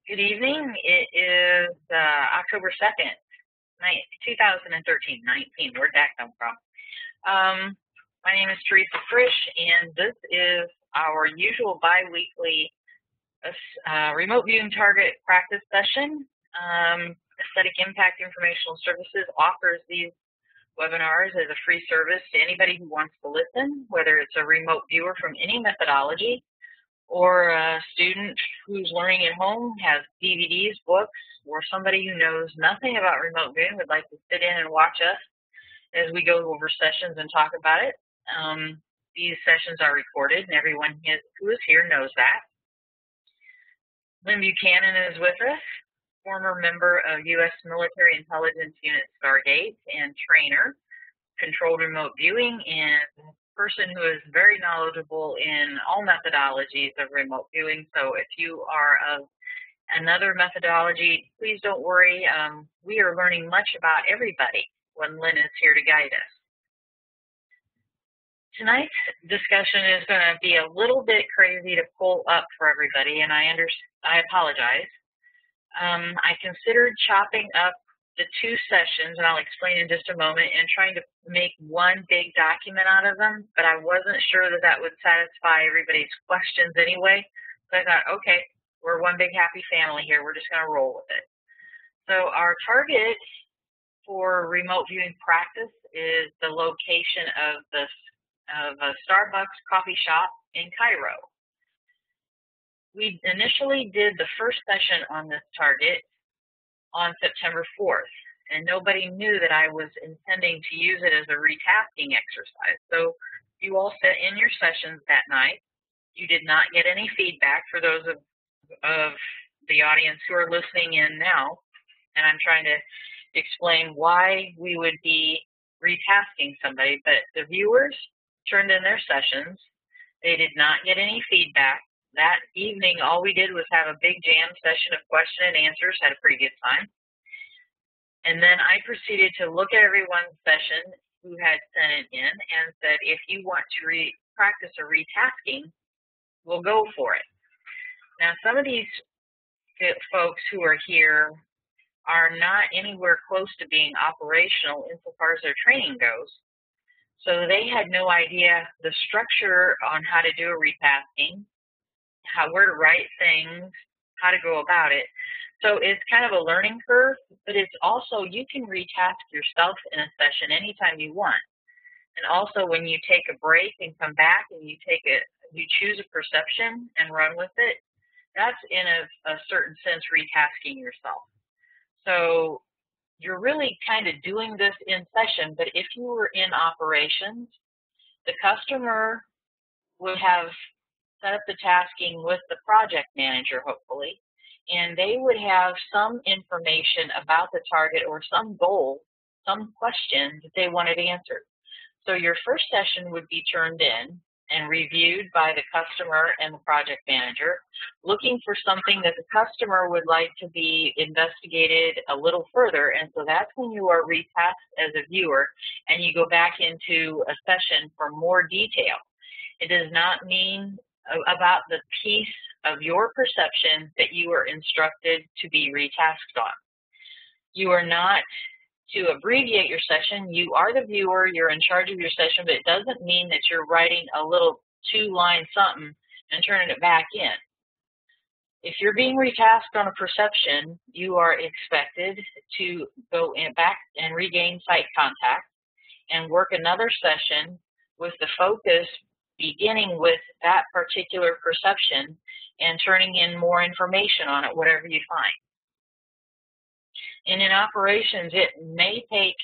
Good evening. It is October 2nd, 2013, 19. Where'd that come from? My name is Teresa Frisch, and this is our usual bi-weekly remote viewing target practice session. Aesthetic Impact Informational Services offers these webinars as a free service to anybody who wants to listen, whether it's a remote viewer from any methodology or a student who's learning at home, has DVDs, books, or somebody who knows nothing about remote viewing would like to sit in and watch us as we go over sessions and talk about it. These sessions are recorded, and everyone who is here knows that. Lynn Buchanan is with us, former member of U.S. Military Intelligence Unit Stargate and trainer, controlled remote viewing, and person who is very knowledgeable in all methodologies of remote viewing. So if you are of another methodology, please don't worry. We are learning much about everybody when Lynn is here to guide us. Tonight's discussion is going to be a little bit crazy to pull up for everybody, and I apologize. I considered chopping up the two sessions, and I'll explain in just a moment, and trying to make one big document out of them, but I wasn't sure that that would satisfy everybody's questions anyway. So I thought, okay, we're one big happy family here. We're just going to roll with it. So our target for remote viewing practice is the location of a Starbucks coffee shop in Cairo. We initially did the first session on this target on September 4th, and nobody knew that I was intending to use it as a retasking exercise. So you all sat in your sessions that night. You did not get any feedback for those of the audience who are listening in now, and I'm trying to explain why we would be retasking somebody, but the viewers turned in their sessions. They did not get any feedback. That evening, all we did was have a big jam session of question and answers, had a pretty good time. And then I proceeded to look at everyone's session who had sent it in and said, if you want to practice a retasking, we'll go for it. Now, some of these folks who are here are not anywhere close to being operational insofar as their training goes. So they had no idea the structure on how to do a retasking, where to write things, how to go about it. So it's kind of a learning curve, but it's also, you can retask yourself in a session anytime you want. And also when you take a break and come back and you choose a perception and run with it, that's in a certain sense retasking yourself. So you're really kind of doing this in session, but if you were in operations, the customer would have set up the tasking with the project manager, hopefully, and they would have some information about the target or some goal, some question that they wanted answered. So your first session would be turned in and reviewed by the customer and the project manager, looking for something that the customer would like to be investigated a little further. And so that's when you are retasked as a viewer and you go back into a session for more detail. It does not mean about the piece of your perception that you are instructed to be retasked on. You are not to abbreviate your session. You are the viewer, you're in charge of your session, but it doesn't mean that you're writing a little two-line something and turning it back in. If you're being retasked on a perception, you are expected to go back and regain sight contact and work another session with the focus beginning with that particular perception and turning in more information on it, whatever you find. And in operations, it may take,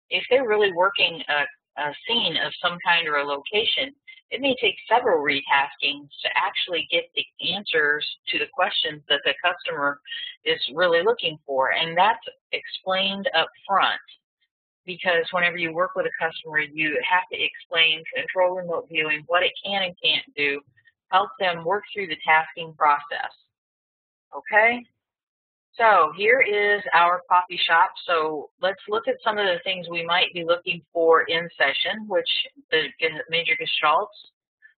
if they're really working a scene of some kind or a location, it may take several retaskings to actually get the answers to the questions that the customer is really looking for. And that's explained up front, because whenever you work with a customer, you have to explain control remote viewing, what it can and can't do, help them work through the tasking process. Okay? So here is our coffee shop. So let's look at some of the things we might be looking for in session, which the major gestalts.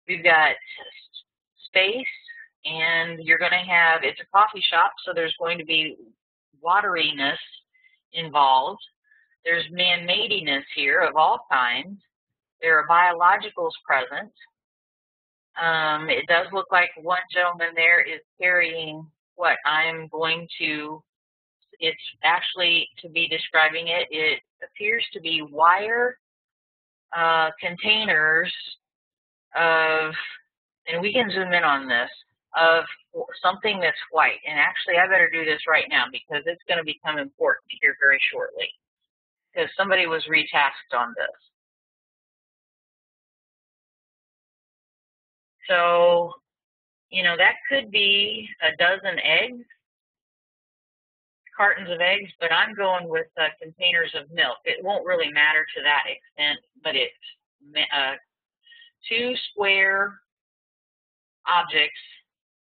We've got space, And you're going to have, it's a coffee shop, so there's going to be wateriness involved. There's man-madiness here of all kinds. There are biologicals present. It does look like one gentleman there is carrying what I'm going to, it's actually, to be describing it, it appears to be wire containers of, and we can zoom in on this, of something that's white. And actually, I better do this right now because it's going to become important here very shortly, because somebody was retasked on this. So, you know, that could be a dozen eggs, cartons of eggs, but I'm going with containers of milk. It won't really matter to that extent, but it's 2 square objects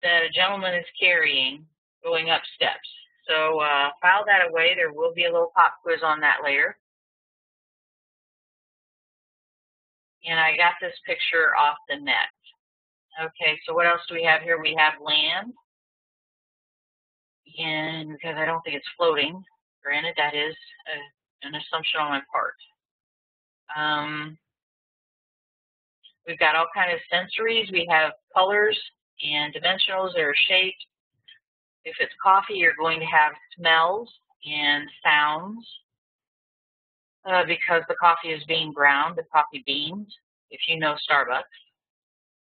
that a gentleman is carrying going up steps. So file that away. There will be a little pop quiz on that later. And I got this picture off the net. Okay, so what else do we have here? We have land. And because I don't think it's floating, granted, that is an assumption on my part. We've got all kinds of sensories. We have colors and dimensionals. There are shapes. If it's coffee, you're going to have smells and sounds because the coffee is being ground, the coffee beans, if you know Starbucks.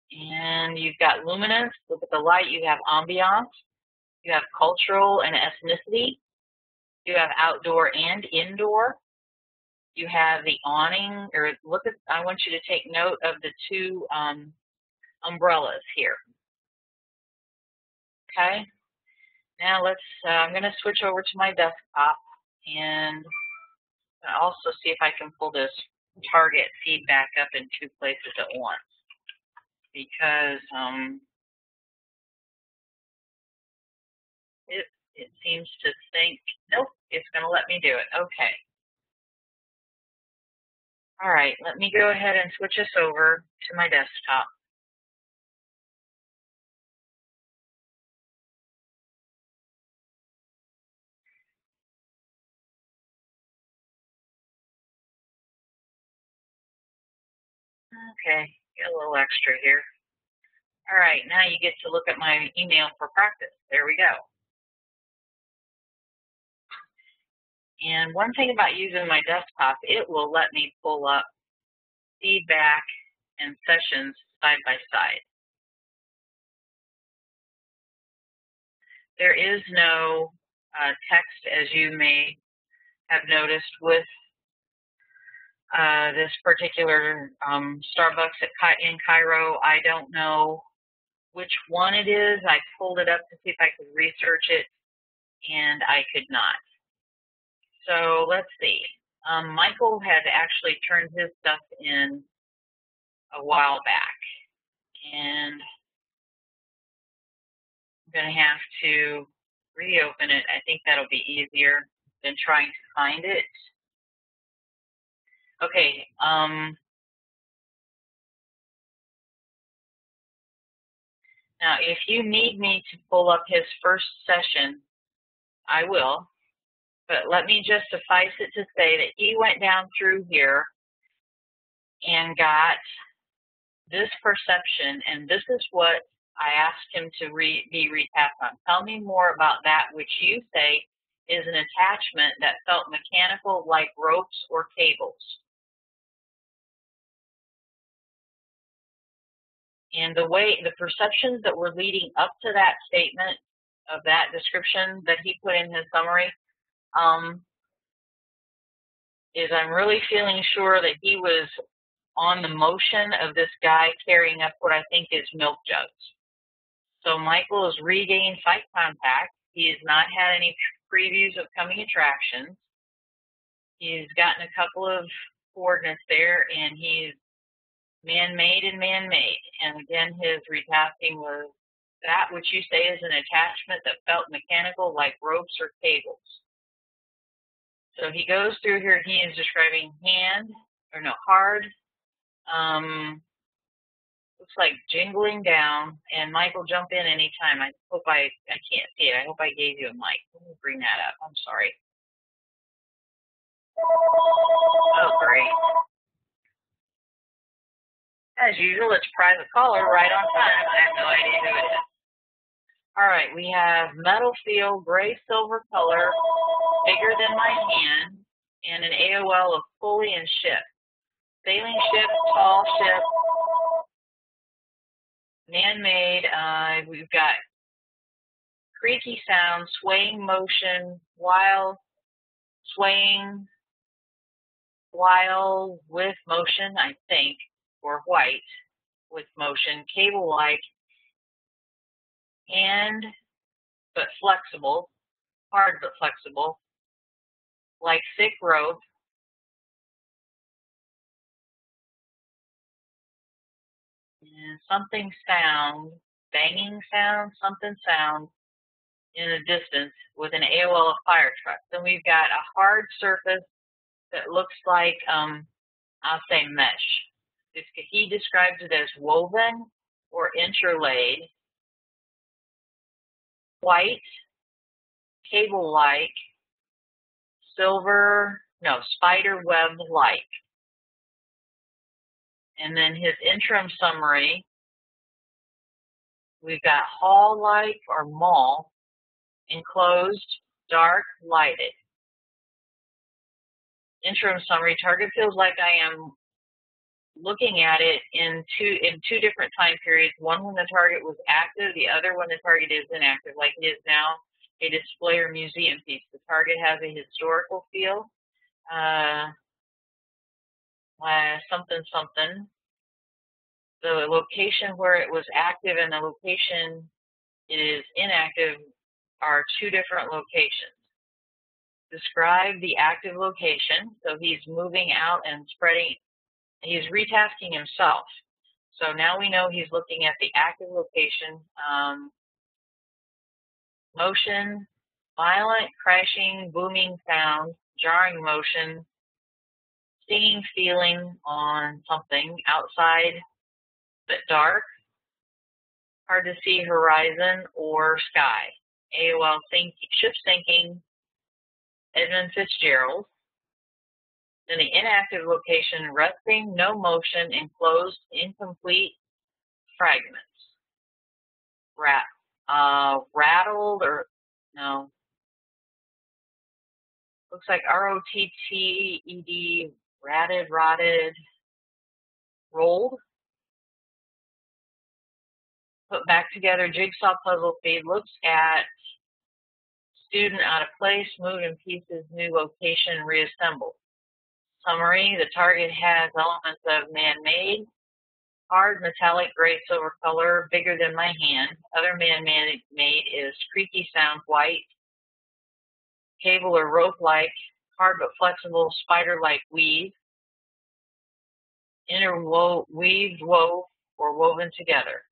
And you've got luminous. Look at the light. You have ambiance. You have cultural and ethnicity. You have outdoor and indoor. You have the awning, or look at, I want you to take note of the 2 umbrellas here. Okay. Now let's, I'm going to switch over to my desktop and also see if I can pull this target feedback up in 2 places at once, because it seems to think, nope, it's going to let me do it. Okay. All right, let me go ahead and switch us over to my desktop. Okay, get a little extra here. All right, now you get to look at my email for practice. There we go. And one thing about using my desktop, it will let me pull up feedback and sessions side by side. There is no text, as you may have noticed with this particular Starbucks in Cairo. I don't know which one it is. I pulled it up to see if I could research it, and I could not. So let's see. Michael had actually turned his stuff in a while back, and I'm going to have to reopen it. I think that'll be easier than trying to find it. Okay. Now, if you need me to pull up his first session, I will. But let me just suffice it to say that he went down through here and got this perception, and this is what I asked him to be retasked on. Tell me more about that which you say is an attachment that felt mechanical like ropes or cables. And the perceptions that were leading up to that statement of that description that he put in his summary, is I'm really feeling sure that he was on the motion of this guy carrying up what I think is milk jugs. So Michael has regained sight contact. He has not had any previews of coming attractions. He's gotten a couple of coordinates there, and he's man-made and man-made. And again, his retasking was that which you say is an attachment that felt mechanical like ropes or cables. So he goes through here, he is describing hard, Looks like jingling down, and Michael, jump in anytime. I hope I can't see it. I hope I gave you a mic. Let me bring that up. I'm sorry. Oh, great. As usual, it's private caller right on time. I have no idea who it is. All right, we have metal feel, gray silver color, bigger than my hand, and an AOL of pulley and ship. Sailing ship, tall ship, man-made. We've got creaky sound, swaying motion, while swaying, while with motion, I think, or white with motion, cable-like, hand but flexible, hard but flexible, like thick rope. And something sound, banging sound, something sound in the distance with an AOL of fire truck. Then we've got a hard surface that looks like, I'll say mesh. He describes it as woven or interlaid, white, cable-like, silver, no, spider web-like. And then his interim summary, we've got hall-like or mall, enclosed, dark, lighted. Interim summary, target feels like I am looking at it in two different time periods, one when the target was active, the other when the target is inactive, like it is now a display or museum piece. The target has a historical feel, something, something. The location where it was active and the location it is inactive are two different locations. Describe the active location. So he's moving out and spreading. He's retasking himself. So now we know he's looking at the active location. Motion, violent, crashing, booming sound, jarring motion, stinging feeling on something outside but dark, hard to see horizon or sky. AOL ship sinking, Edmund Fitzgerald. Then the inactive location, resting, no motion, enclosed, incomplete, fragments. Rattled or, no. Looks like ROTTED, ratted, rotted, rolled. Put back together, jigsaw puzzle feed, looks at student out of place, moved in pieces, new location, reassembled. Summary, the target has elements of man-made, hard metallic gray silver color, bigger than my hand. Other man-made is creaky sound, white, cable or rope-like, hard but flexible, spider-like weave, weaved, wove, or woven together.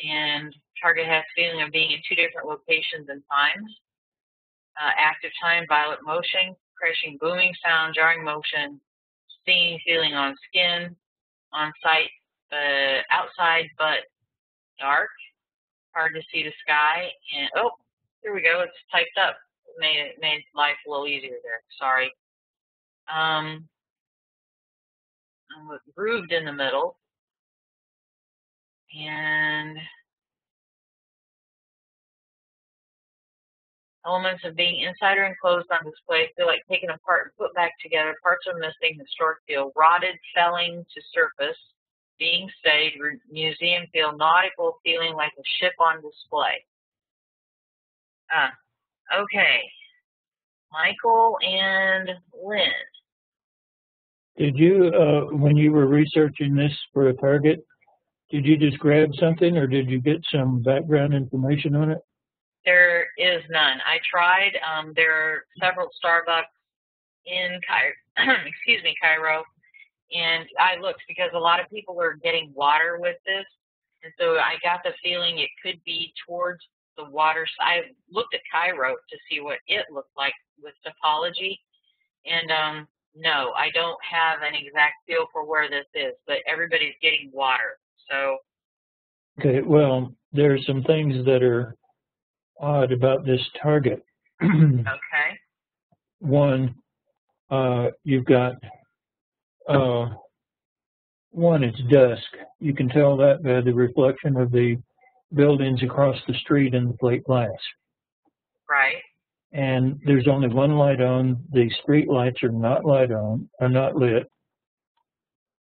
And target has feeling of being in two different locations and times. Active time, violet motion, crashing, booming sound, jarring motion, stinging feeling on skin, on site, outside but dark, hard to see the sky, and oh, here we go, it's typed up. It made life a little easier there, sorry. I'm grooved in the middle, and elements of being inside or enclosed on display feel like taken apart and put back together. Parts are missing. Historic feel, rotted, felling to surface, being stayed, museum feel, nautical, feeling like a ship on display. Okay. Michael and Lynn. Did you, when you were researching this for a target, did you just grab something or did you get some background information on it? There is none. I tried. There are several Starbucks in Cairo, and I looked because a lot of people are getting water with this, and so I got the feeling it could be towards the water side. I looked at Cairo to see what it looked like with topology, and no, I don't have an exact feel for where this is, but everybody's getting water, so Okay, well, there are some things that are odd about this target. Okay. One, you've got, one, it's dusk. You can tell that by the reflection of the buildings across the street in the plate glass. Right. And there's only one light on. The street lights are not not lit.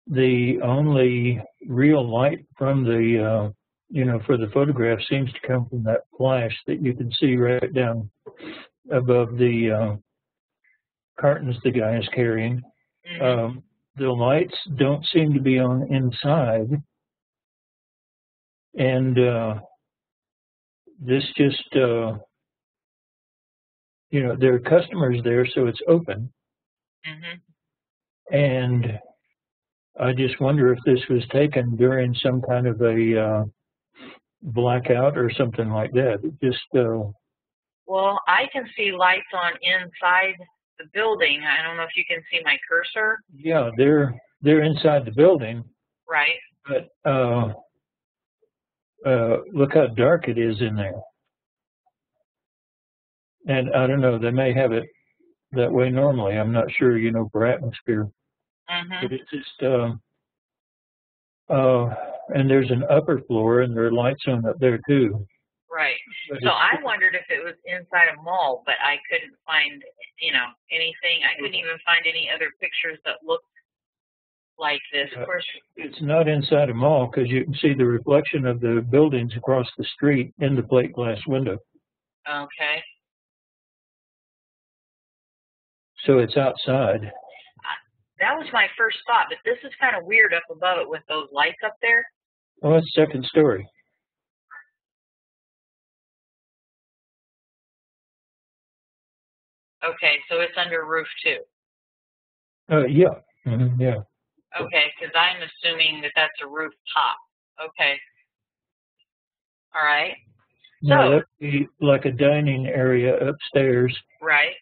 The only real light from the, for the photograph seems to come from that flash that you can see right down above the cartons the guy is carrying. Mm-hmm. The lights don't seem to be on inside. And this just, there are customers there, so it's open. Mm-hmm. And I just wonder if this was taken during some kind of a blackout or something like that. It just. Well, I can see lights on inside the building. I don't know if you can see my cursor. Yeah, they're inside the building. Right. But look how dark it is in there. And I don't know, they may have it that way normally. I'm not sure, for atmosphere. Mm-hmm. But it's just, and there's an upper floor and there are lights on up there too. Right. But So I wondered if it was inside a mall, but I couldn't find, anything. I couldn't even find any other pictures that looked like this. Of course, it's not inside a mall because you can see the reflection of the buildings across the street in the plate glass window. Okay. So it's outside. That was my first thought, but this is kind of weird up above it with those lights up there. Oh, it's second story. Okay, so it's under roof too. Yeah. Mm-hmm, yeah. Okay, because I'm assuming that that's a rooftop. Okay. All right. No, that would be like a dining area upstairs. Right.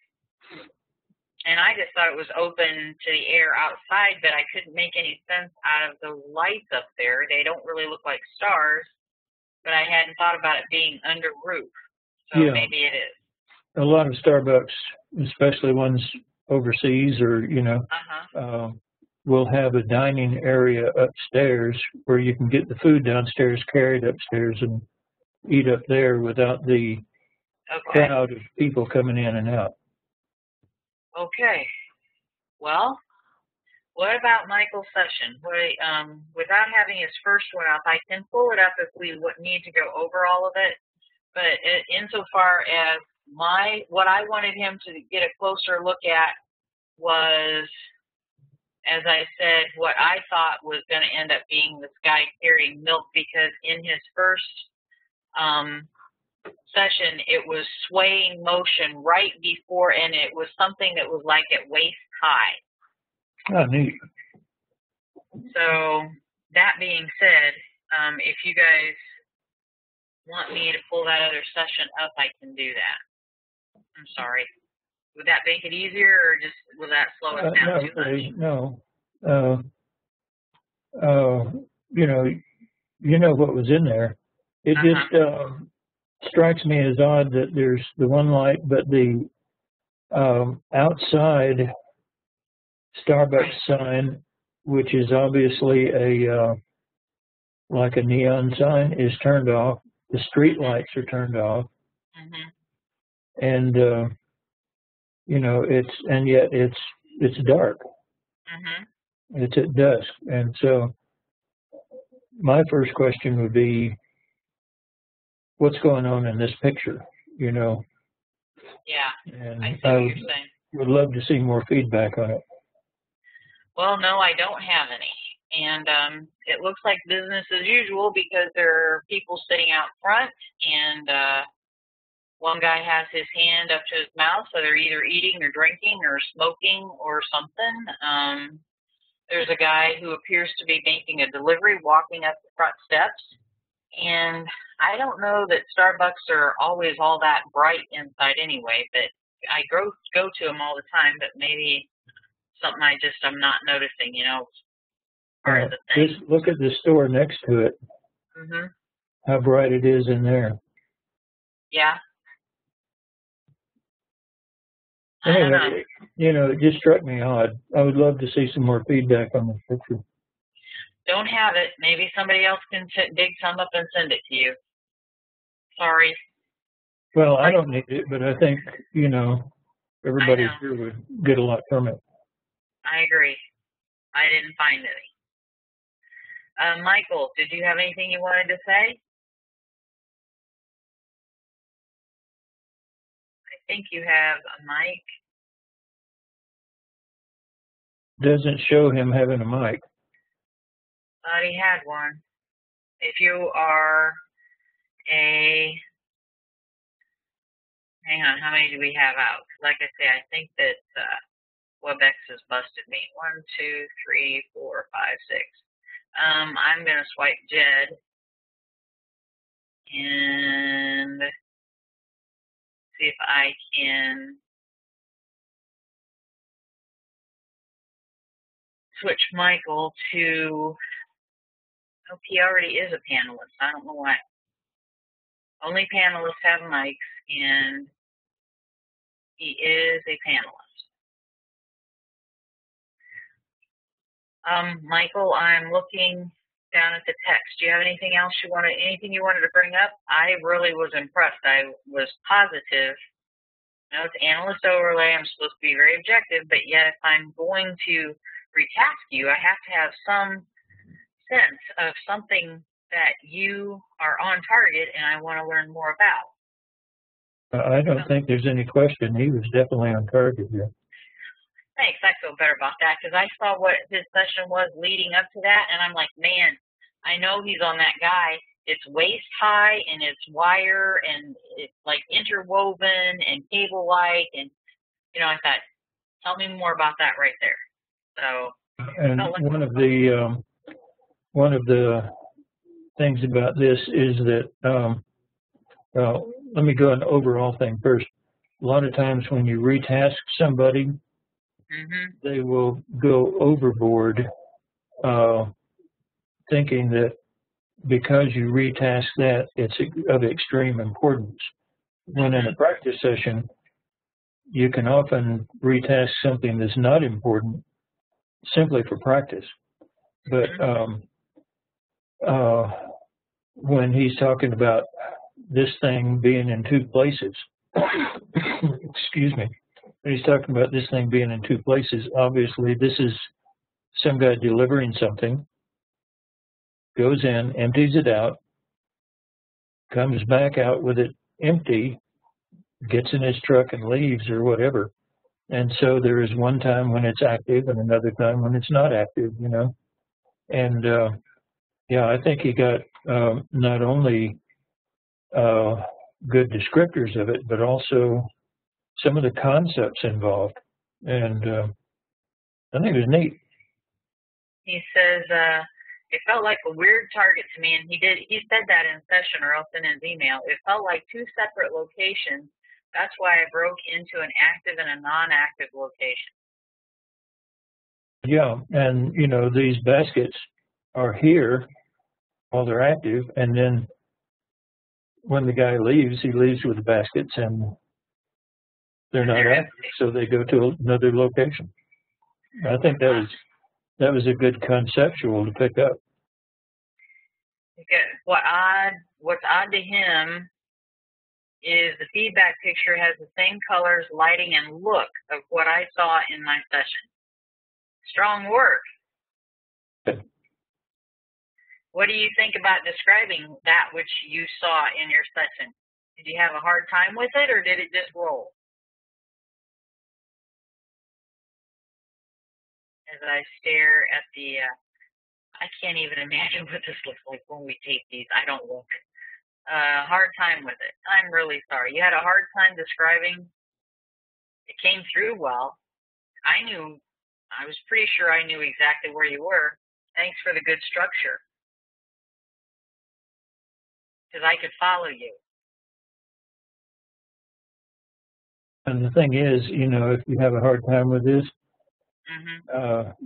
And I just thought it was open to the air outside, but I couldn't make any sense out of those lights up there. They don't really look like stars, but I hadn't thought about it being under roof. So Yeah. maybe it is. A lot of Starbucks, especially ones overseas or, will have a dining area upstairs where you can get the food downstairs, carried upstairs, and eat up there without the crowd of people coming in and out. Okay. Well, what about Michael's session? Without having his first one up, I can pull it up if we need to go over all of it. But insofar as what I wanted him to get a closer look at was, as I said, what I thought was going to end up being this guy carrying milk, because in his first session, it was swaying motion right before, and it was something that was like at waist high. Oh, neat. So that being said, if you guys want me to pull that other session up, I can do that. I'm sorry. Would that make it easier, or just will that slow us down too much? No. You know what was in there. It just strikes me as odd that there's the one light, but the outside Starbucks sign, which is obviously like a neon sign, is turned off. The street lights are turned off. Mm-hmm. And yet it's dark. Mm-hmm. It's at dusk, and so my first question would be, what's going on in this picture? Yeah. And I see what you're saying. Would love to see more feedback on it. Well, no, I don't have any. And it looks like business as usual, because there are people sitting out front, and one guy has his hand up to his mouth, so they're either eating or drinking or smoking or something. There's a guy who appears to be making a delivery, walking up the front steps. And I don't know that Starbucks are always all that bright inside anyway, but I go to them all the time, but maybe something I'm not noticing, part of the thing. Just look at the store next to it. Mm-hmm. how bright it is in there. Yeah. Anyway, it just struck me odd. I would love to see some more feedback on this picture. Don't have it. Maybe somebody else can dig some up and send it to you. Sorry. Well, I don't need it, but I think, everybody here would get a lot from it. I agree. I didn't find any. Michael, did you have anything you wanted to say? I think you have a mic. Doesn't show him having a mic. Thought he had one. If you are hang on, how many do we have out? Like I say, I think that WebEx has busted me. 1, 2, 3, 4, 5, 6. I'm going to swipe Jed and see if I can switch Michael to, he already is a panelist. I don't know why. Only panelists have mics, and he is a panelist. Michael, I'm looking down at the text. Do you have anything else you wanted to bring up? I really was impressed. I was positive. It's analyst overlay. I'm supposed to be very objective, but yet if I'm going to retask you, I have to have some sense of something that you are on target and I want to learn more about. I don't think there's any question. He was definitely on target here. Thanks. I feel better about that because I saw what his session was leading up to that, and I'm like, man, I know he's on that guy. It's waist high, and it's wire, and it's like interwoven and cable-like, and I thought, tell me more about that right there. So, and one of the things about this is that, let me go an overall thing first. A lot of times when you retask somebody, they will go overboard thinking that because you retask that, it's of extreme importance. When in a practice session, you can often retask something that's not important simply for practice. But when he's talking about this thing being in two places, excuse me, when he's talking about this thing being in two places, obviously this is some guy delivering something, goes in, empties it out, comes back out with it empty, gets in his truck and leaves or whatever. And so there is one time when it's active and another time when it's not active, And I think he got not only good descriptors of it, but also some of the concepts involved. And I think it was neat. He says, it felt like a weird target to me, and he said that in session or else in his email. It felt like two separate locations. That's why I broke into an active and a non-active location. Yeah, and these baskets are here while they're active, and then when the guy leaves, he leaves with the baskets and they're not active, so they go to another location. I think that was a good conceptual to pick up. Okay. What's odd to him is the feedback picture has the same colors, lighting, and look of what I saw in my session. Strong work. Okay. What do you think about describing that which you saw in your session? Did you have a hard time with it, or did it just roll? As I stare at the, I can't even imagine what this looks like when we tape these. I don't look. Hard time with it. I'm really sorry. You had a hard time describing. It came through well. I was pretty sure I knew exactly where you were. Thanks for the good structure. Because I could follow you. And the thing is, if you have a hard time with this,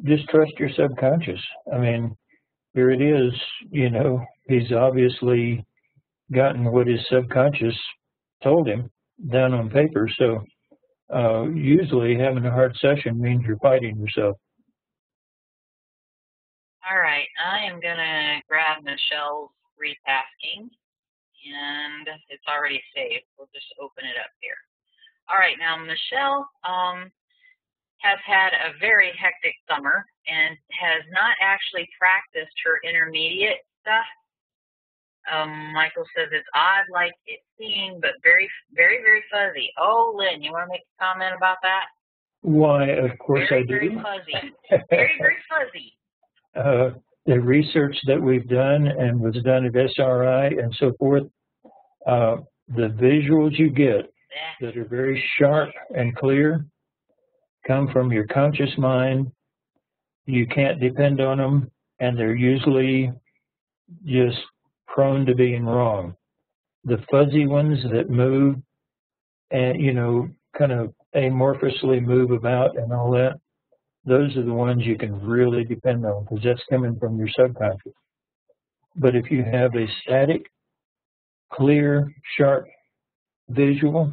just trust your subconscious. I mean, here it is, he's obviously gotten what his subconscious told him down on paper. So usually having a hard session means you're fighting yourself. All right, I am going to grab Michelle's retasking, and it's already saved. We'll just open it up here. All right, now Michelle has had a very hectic summer and has not actually practiced her intermediate stuff. Michael says it's odd, like it's seeing, but very, very, very fuzzy. Oh, Lynn, you want to make a comment about that? Why, of course very, I do. Very fuzzy. Very, very fuzzy. The research that we've done and was done at SRI and so forth, the visuals you get that are very sharp and clear come from your conscious mind. You can't depend on them, and they're usually just prone to being wrong. The fuzzy ones that move and, you know, kind of amorphously move about and all that, those are the ones you can really depend on because that's coming from your subconscious. But if you have a static, clear, sharp visual,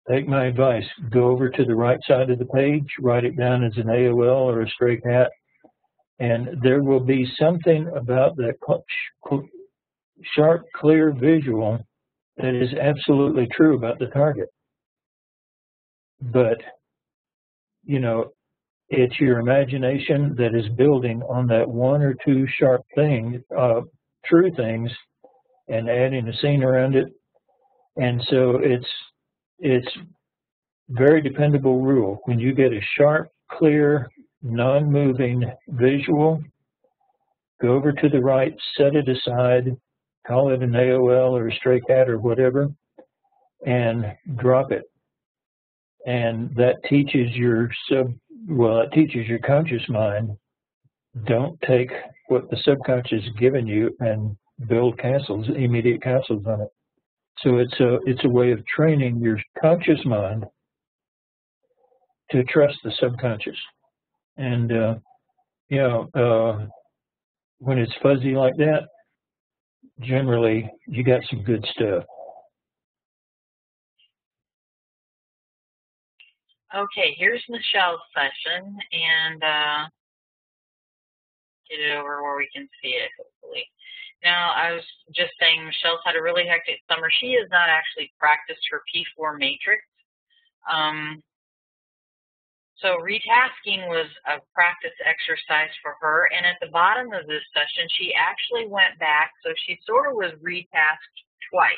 take my advice. Go over to the right side of the page, write it down as an AOL or a stray cat, and there will be something about that sharp, clear visual that is absolutely true about the target. But, you know, it's your imagination that is building on that one or two sharp things, true things, and adding a scene around it. And so it's very dependable rule. When you get a sharp, clear, non-moving visual, go over to the right, set it aside, call it an AOL or a stray cat or whatever, and drop it. And that teaches your it teaches your conscious mind, don't take what the subconscious has given you and build castles, immediate castles on it. So it's a way of training your conscious mind to trust the subconscious. And, when it's fuzzy like that, generally you got some good stuff. Okay, here's Michelle's session, and get it over where we can see it, hopefully. Now, I was just saying Michelle's had a really hectic summer. She has not actually practiced her P4 matrix. So retasking was a practice exercise for her, and at the bottom of this session, she actually went back, so she sort of was retasked twice,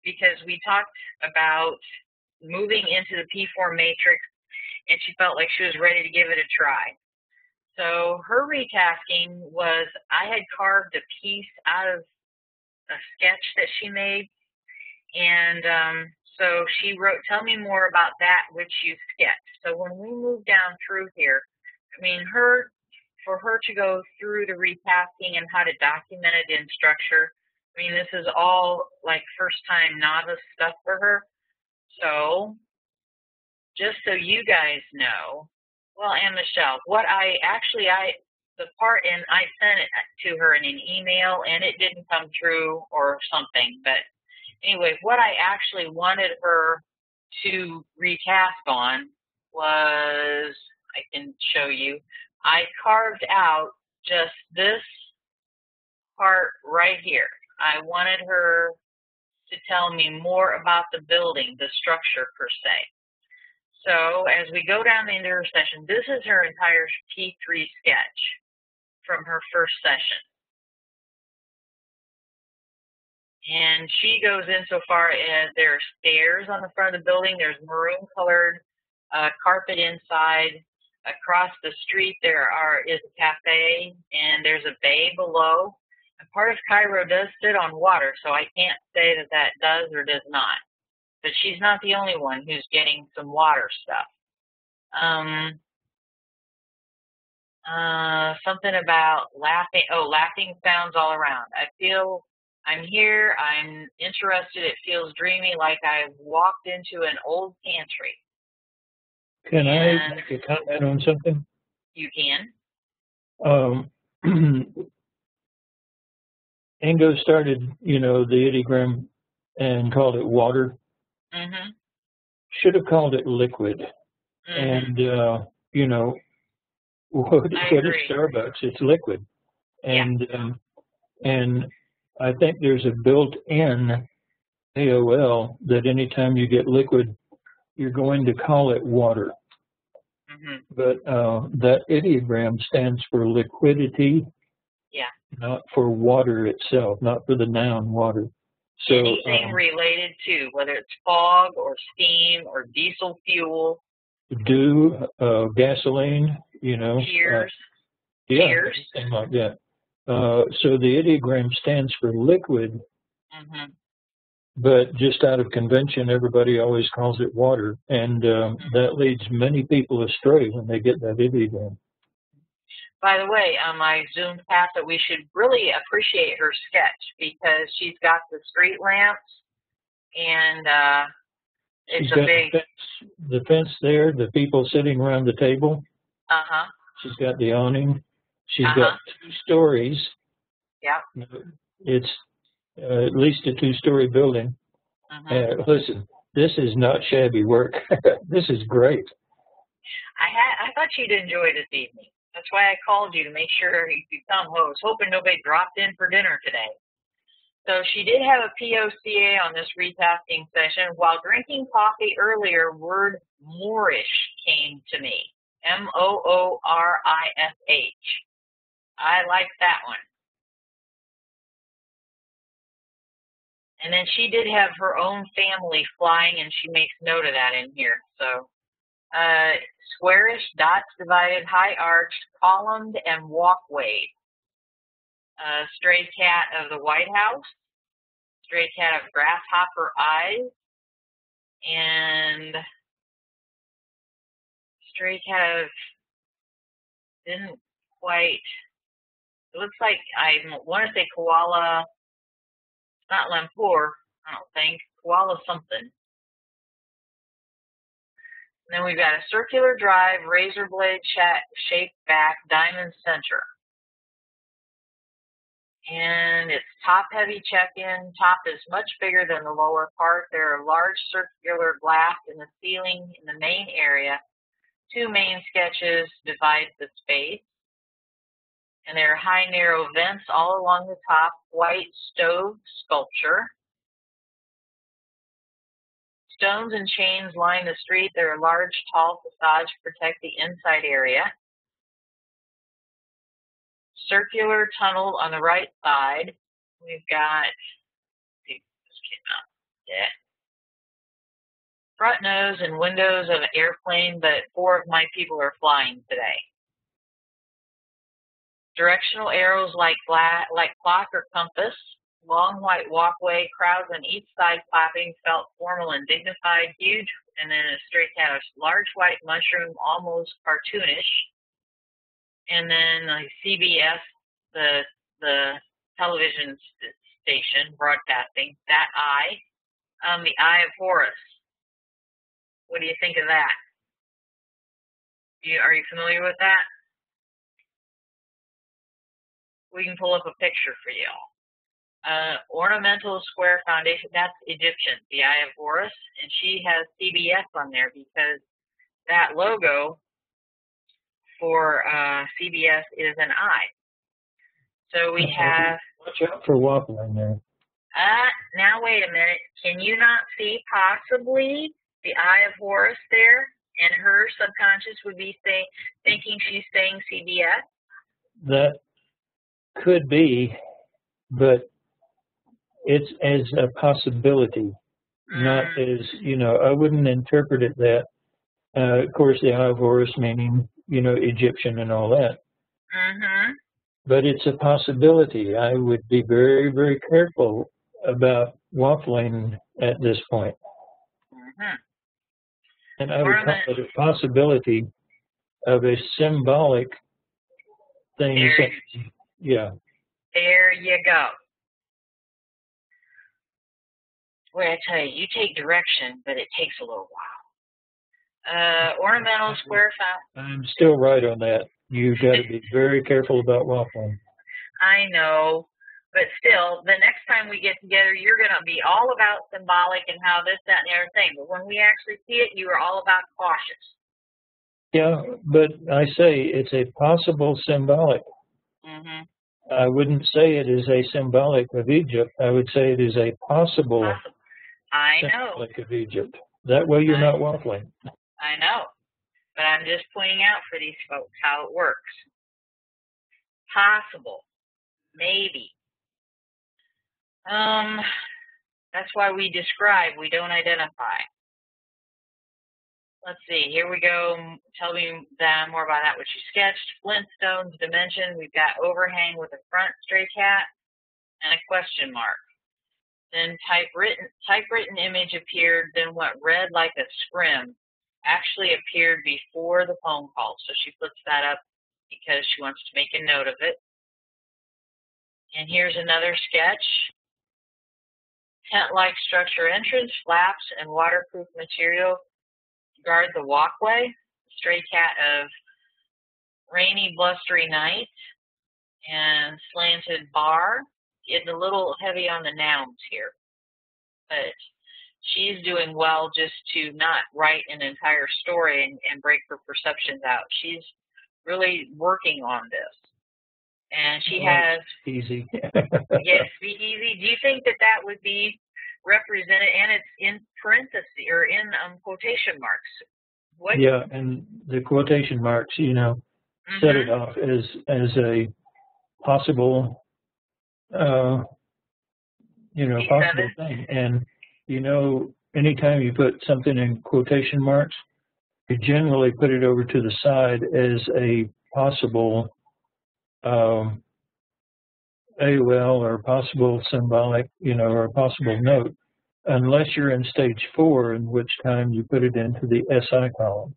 because we talked about moving into the P4 matrix, and she felt like she was ready to give it a try. So her retasking was, I had carved a piece out of a sketch that she made, and so she wrote, tell me more about that which you sketched. So when we move down through here, I mean, for her to go through the retasking and how to document it in structure, I mean, this is all like first time novice stuff for her. So just so you guys know, well, and Michelle, what I sent it to her in an email and it didn't come through or something, but anyway, what I actually wanted her to retask on was, I can show you, I carved out just this part right here. I wanted her to tell me more about the building, the structure per se. So as we go down into her session, this is her entire P3 sketch from her first session. And she goes in so far as there are stairs on the front of the building. There's maroon colored carpet inside. Across the street is a cafe, and there's a bay below. And part of Cairo does sit on water, so I can't say that does or does not. But she's not the only one who's getting some water stuff. Something about laughing. Oh, laughing sounds all around. I feel I'm here. I'm interested. It feels dreamy, like I've walked into an old pantry. Can I make a comment on something? You can. Ingo started, you know, the ideogram and called it water. Mm-hmm. Should have called it liquid. Mm-hmm. And, you know, what is Starbucks? It's liquid. And, and I think there's a built-in AOL that anytime you get liquid, you're going to call it water. Mm-hmm. But that ideogram stands for liquidity, not for water itself, not for the noun water. So anything related to, whether it's fog or steam or diesel fuel, dew, gasoline, you know, tears, anything like that. So the ideogram stands for liquid. Mm-hmm. But just out of convention, everybody always calls it water, and that leads many people astray when they get that ideogram. By the way, on my Zoom chat, that we should really appreciate her sketch because she's got the street lamps, and it's a big the fence there, the people sitting around the table. She's got the awning. She's got 2 stories. Yeah. It's at least a 2-story building. Listen, this is not shabby work. This is great. I thought you'd enjoy this evening. That's why I called you, to make sure you could come. I was hoping nobody dropped in for dinner today. So she did have a POCA on this retasking session. While drinking coffee earlier, word Moorish came to me. Moorish. I like that one. And then she did have her own family flying, and she makes note of that in here. So squarish, dots divided, high arched, columned, and walkway. Stray cat of the White House. Stray cat of grasshopper eyes. And stray cat of, didn't quite, it looks like I want to say koala, not Lampur, I don't think, koala something. And then we've got a circular drive, razor blade shaped back, diamond center. And it's top heavy check-in. Top is much bigger than the lower part. There are large circular glass in the ceiling in the main area. 2 main sketches divide the space. And there are high narrow vents all along the top. White stove sculpture. Stones and chains line the street. There are large, tall facades to protect the inside area. Circular tunnel on the right side. We've got, let's see if this came out. Yeah. Front nose and windows of an airplane, but 4 of my people are flying today. Directional arrows like clock or compass. Long white walkway, crowds on each side clapping, felt formal and dignified, huge, and then a straight cat, a large white mushroom, almost cartoonish. And then CBS, the television station broadcasting, that eye, the Eye of Horus. What do you think of that? Are you familiar with that? We can pull up a picture for you. Ornamental square foundation, that's Egyptian, the Eye of Horus, and she has CBS on there because that logo for CBS is an eye. So we have... Watch out for waffling there. Now wait a minute. Can you not see possibly the Eye of Horus there? And her subconscious would be thinking she's saying CBS? That could be, but it's as a possibility, not as, you know, I wouldn't interpret it that. Of course, the Eye of Horus meaning, you know, Egyptian and all that. But it's a possibility. I would be very, very careful about waffling at this point. And I would call it a possibility of a symbolic thing. Yeah. There you go. Boy, I tell you, you take direction, but it takes a little while. Ornamental square fountain. I'm still right on that. You've got to be very careful about waffling. I know, But still, the next time we get together, you're going to be all about symbolic and how this, that, and the other thing. But when we actually see it, you are all about cautious. Yeah, but I say it's a possible symbolic. Mm-hmm. I wouldn't say it is a symbolic of Egypt. I would say it is a possible symbolic of Egypt. That way you're not waffling. I know. But I'm just pointing out for these folks how it works. Possible. Maybe. That's why we describe, we don't identify. Let's see, here we go. Tell me more about that, what you sketched. Flintstones dimension. We've got overhang with a front stray cat and a question mark. Then typewritten image appeared, then what read like a scrim actually appeared before the phone call. So she puts that up because she wants to make a note of it. And here's another sketch. Tent-like structure entrance, flaps, and waterproof material guard the walkway. Stray cat of rainy, blustery night, and slanted bar. It's a little heavy on the nouns here, but she's doing well just to not write an entire story and break her perceptions out. She's really working on this. And she has... Easy. Yes, be easy. Do you think that that would be represented, and it's in parentheses, or in quotation marks? What? Yeah, and the quotation marks, you know, set it off as a possible, you know, possible thing. And, you know, anytime you put something in quotation marks, you generally put it over to the side as a possible AOL or possible symbolic, you know, or a possible note, unless you're in stage 4, in which time you put it into the SI column.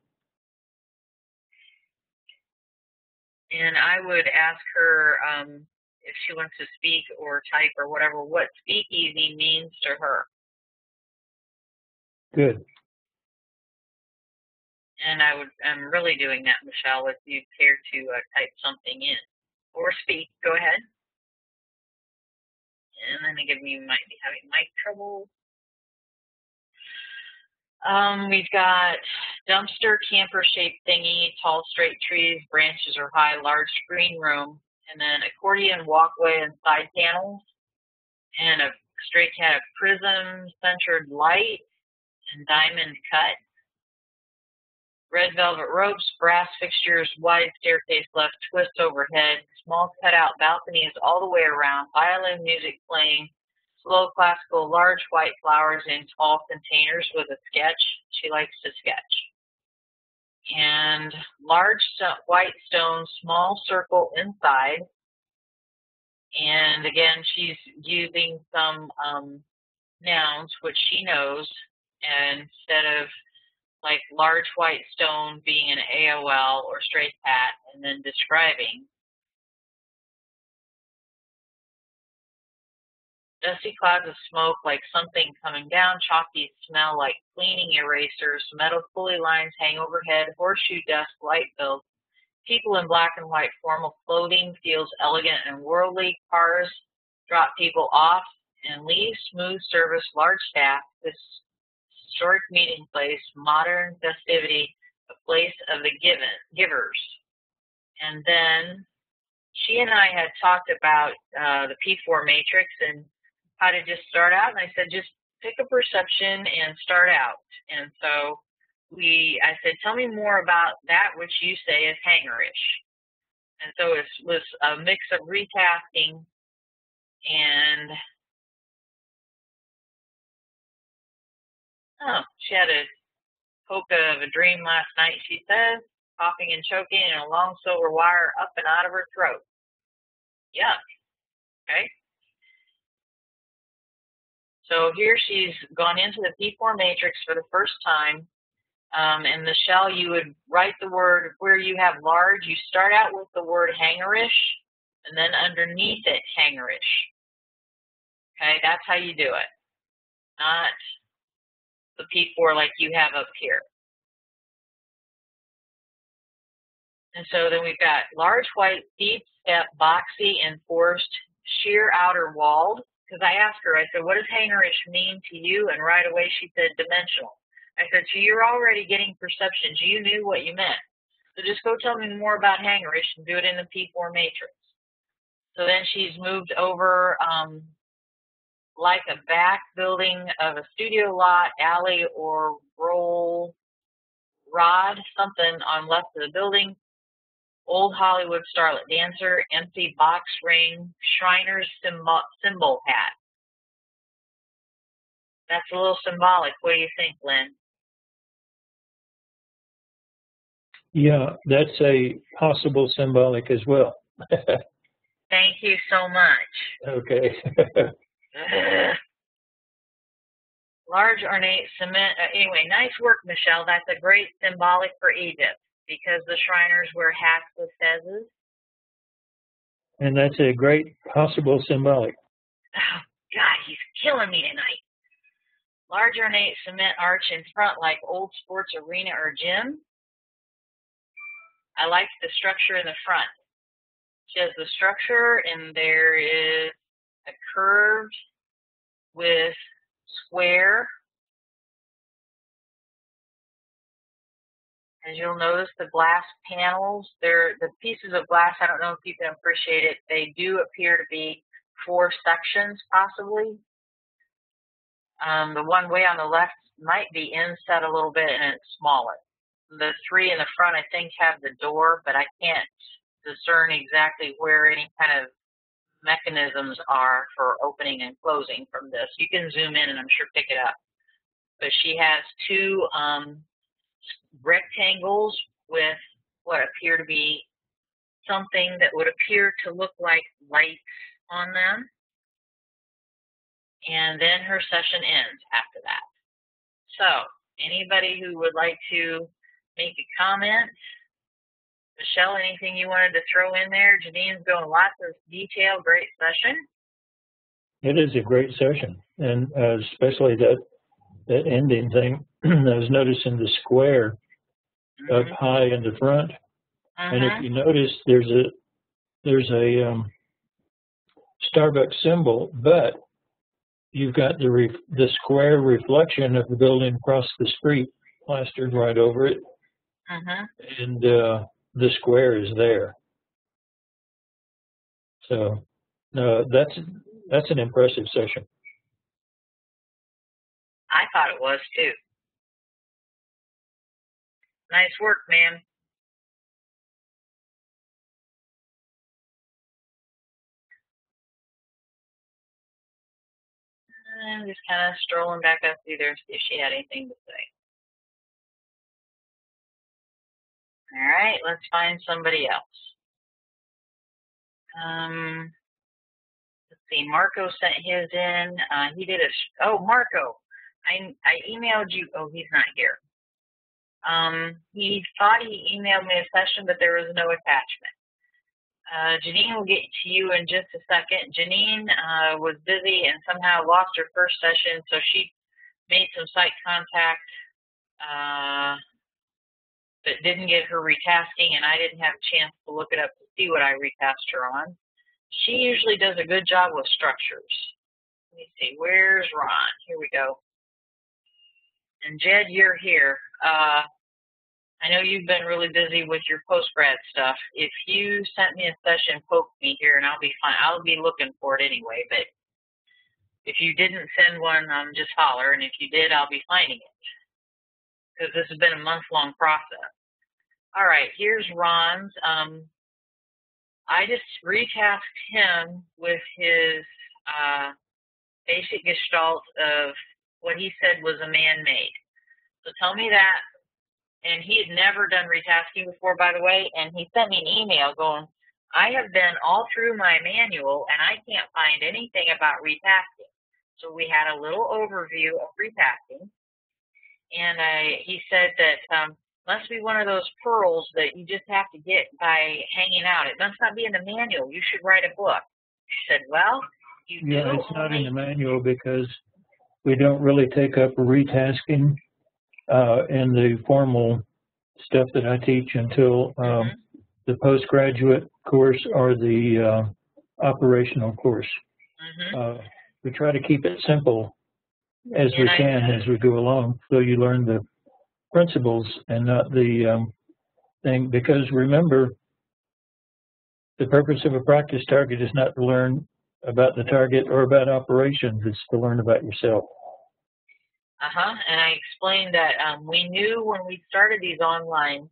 And I would ask her if she wants to speak or type or whatever, what speakeasy means to her. Good. And I'm really doing that, Michelle, if you care to type something in or speak. Go ahead. And then again, you might be having mic trouble. We've got dumpster, camper-shaped thingy, tall straight trees, branches are high, large screen room, and then accordion walkway and side panels, and a straight cat of prism-centered light and diamond cut. Red velvet ropes, brass fixtures, wide staircase left, twist overhead, small cutout balconies all the way around, violin music playing, slow classical, large white flowers in tall containers with a sketch. She likes to sketch. And large white stone, small circle inside. And again, she's using some nouns, which she knows, and instead of like large white stone being an AOL or straight cat, and then describing. Dusty clouds of smoke like something coming down, chalky smell like cleaning erasers, metal pulley lines hang overhead, horseshoe dust, light bills. People in black and white formal clothing feels elegant and worldly. Cars drop people off and leave, smooth service, large staff. This historic meeting place, modern festivity, a place of the givers. And then she and I had talked about the P4 matrix and how to just start out. And I said, just pick a perception and start out. And so I said, tell me more about that which you say is hangerish. And so it was a mix of retasking and she had a poke of a dream last night, she says, coughing and choking and a long silver wire up and out of her throat. Yuck. Okay. So here she's gone into the P4 matrix for the first time. In the shell, you would write the word where you have large. You start out with the word hangerish, and then underneath it, hangerish. Okay, that's how you do it. Not the P4 like you have up here. And so then we've got large white, deep step, boxy, enforced, sheer outer walled, because I asked her, I said, what does hangerish mean to you? And right away she said dimensional. I said, so you're already getting perceptions. You knew what you meant. So just go tell me more about hangerish and do it in the P4 matrix. So then she's moved over like a back building of a studio lot, alley, or roll rod, something on left of the building. Old Hollywood starlet dancer, empty box ring, Shriner's symbol hat. That's a little symbolic. What do you think, Lynn? Yeah, that's a possible symbolic as well. Thank you so much. Okay. Large ornate cement. Anyway, nice work, Michelle. That's a great symbolic for Egypt because the Shriners wear hats with fezzes. And that's a great possible symbolic. Oh, God, he's killing me tonight. Large ornate cement arch in front like old sports arena or gym. I like the structure in the front. She has the structure, and there is a curved with square. As you'll notice, the glass panels, they're the pieces of glass. I don't know if you can appreciate it. They do appear to be 4 sections, possibly. The one way on the left might be inset a little bit, and it's smaller. The 3 in the front, I think, have the door, but I can't discern exactly where any kind of mechanisms are for opening and closing from this. You can zoom in and I'm sure pick it up. But she has 2 rectangles with what appear to be something that would appear to look like lights on them. And then her session ends after that. So, anybody who would like to make a comment? Michelle, anything you wanted to throw in there? Janine's going lots of detail. Great session. It is a great session, and especially that ending thing. I was noticing the square up high in the front, and if you notice, there's a Starbucks symbol, but you've got the square reflection of the building across the street plastered right over it, and the square is there. So that's an impressive session. I thought it was too. Nice work, ma'am. I'm just kind of strolling back up through there to see if she had anything to say. All right, let's find somebody else. Let's see, Marco sent his in. He did Marco, I emailed you. Oh, he's not here. He thought he emailed me a session, but there was no attachment. Janine will get to you in just a second. Janine was busy and somehow lost her first session, so she made some site contact, but didn't get her retasking, and I didn't have a chance to look it up to see what I retasked her on. She usually does a good job with structures. Let me see, where's Ron? Here we go. And Jed, you're here. I know you've been really busy with your post-grad stuff. If you sent me a session, poke me here, and I'll be fine. I'll be looking for it anyway, but if you didn't send one, just holler, and if you did, I'll be finding it, because this has been a month-long process. All right, here's Ron's. I just retasked him with his basic gestalt of what he said was a man-made. So tell me that. And he had never done retasking before, by the way, and he sent me an email going, I have been all through my manual, and I can't find anything about retasking. So we had a little overview of retasking, and he said that must be one of those pearls that you just have to get by hanging out. It must not be in the manual. You should write a book. I said, well, you do. Yeah, it's not in the manual because we don't really take up retasking in the formal stuff that I teach until the postgraduate course or the operational course. We try to keep it simple as we can as we go along, so you learn the principles and not the thing. Because remember, the purpose of a practice target is not to learn about the target or about operations. It's to learn about yourself. And I explained that we knew when we started these online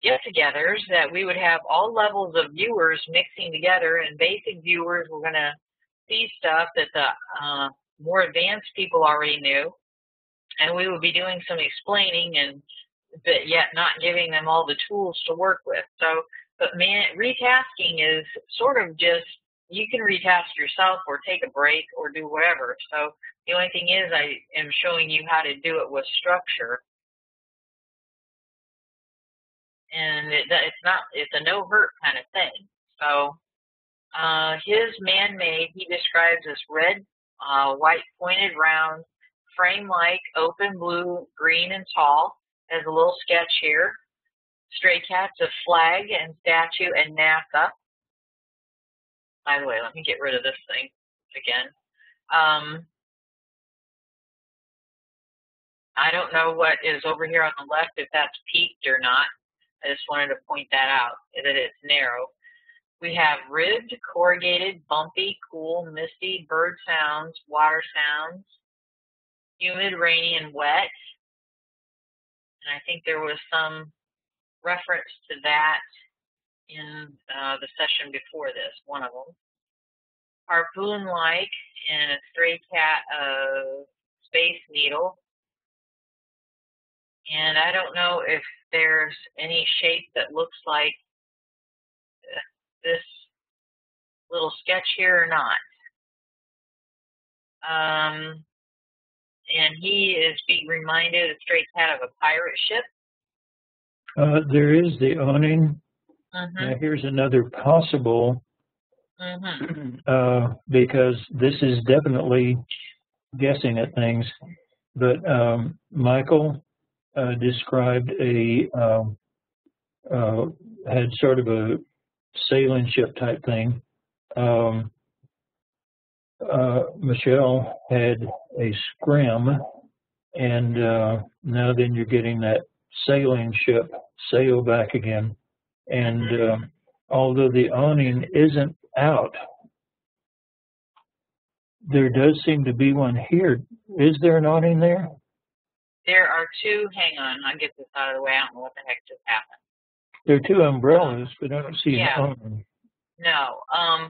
get-togethers that we would have all levels of viewers mixing together, and basic viewers were going to see stuff that the more advanced people already knew, and we would be doing some explaining, and but yet not giving them all the tools to work with. So, but retasking is sort of just, you can retask yourself or take a break or do whatever. So the only thing is I am showing you how to do it with structure. And it's a no-hurt kind of thing. So his man-made, he describes as red, white pointed round, frame-like, open blue, green, and tall. Has a little sketch here. Stray cats of flag and statue and NASA. By the way, let me get rid of this thing again. I don't know what is over here on the left, if that's peaked or not. I just wanted to point that out, that it's narrow. We have ribbed, corrugated, bumpy, cool, misty, bird sounds, water sounds, humid, rainy, and wet. And I think there was some reference to that in the session before this, one of them. Harpoon-like and a stray cat of Space Needle. And I don't know if there's any shape that looks like this little sketch here or not. And he is being reminded, a stray cat, of a pirate ship. There is the awning. Now here's another possible, because this is definitely guessing at things, but Michael described had sort of a sailing ship type thing. Michelle had a scrim, and now then you're getting that sailing ship sail back again. And although the awning isn't out, there does seem to be one here. Is there an awning there? There are two. Hang on, I'll get this out of the way. I don't know what the heck just happened. There are two umbrellas, but I don't see an awning. No,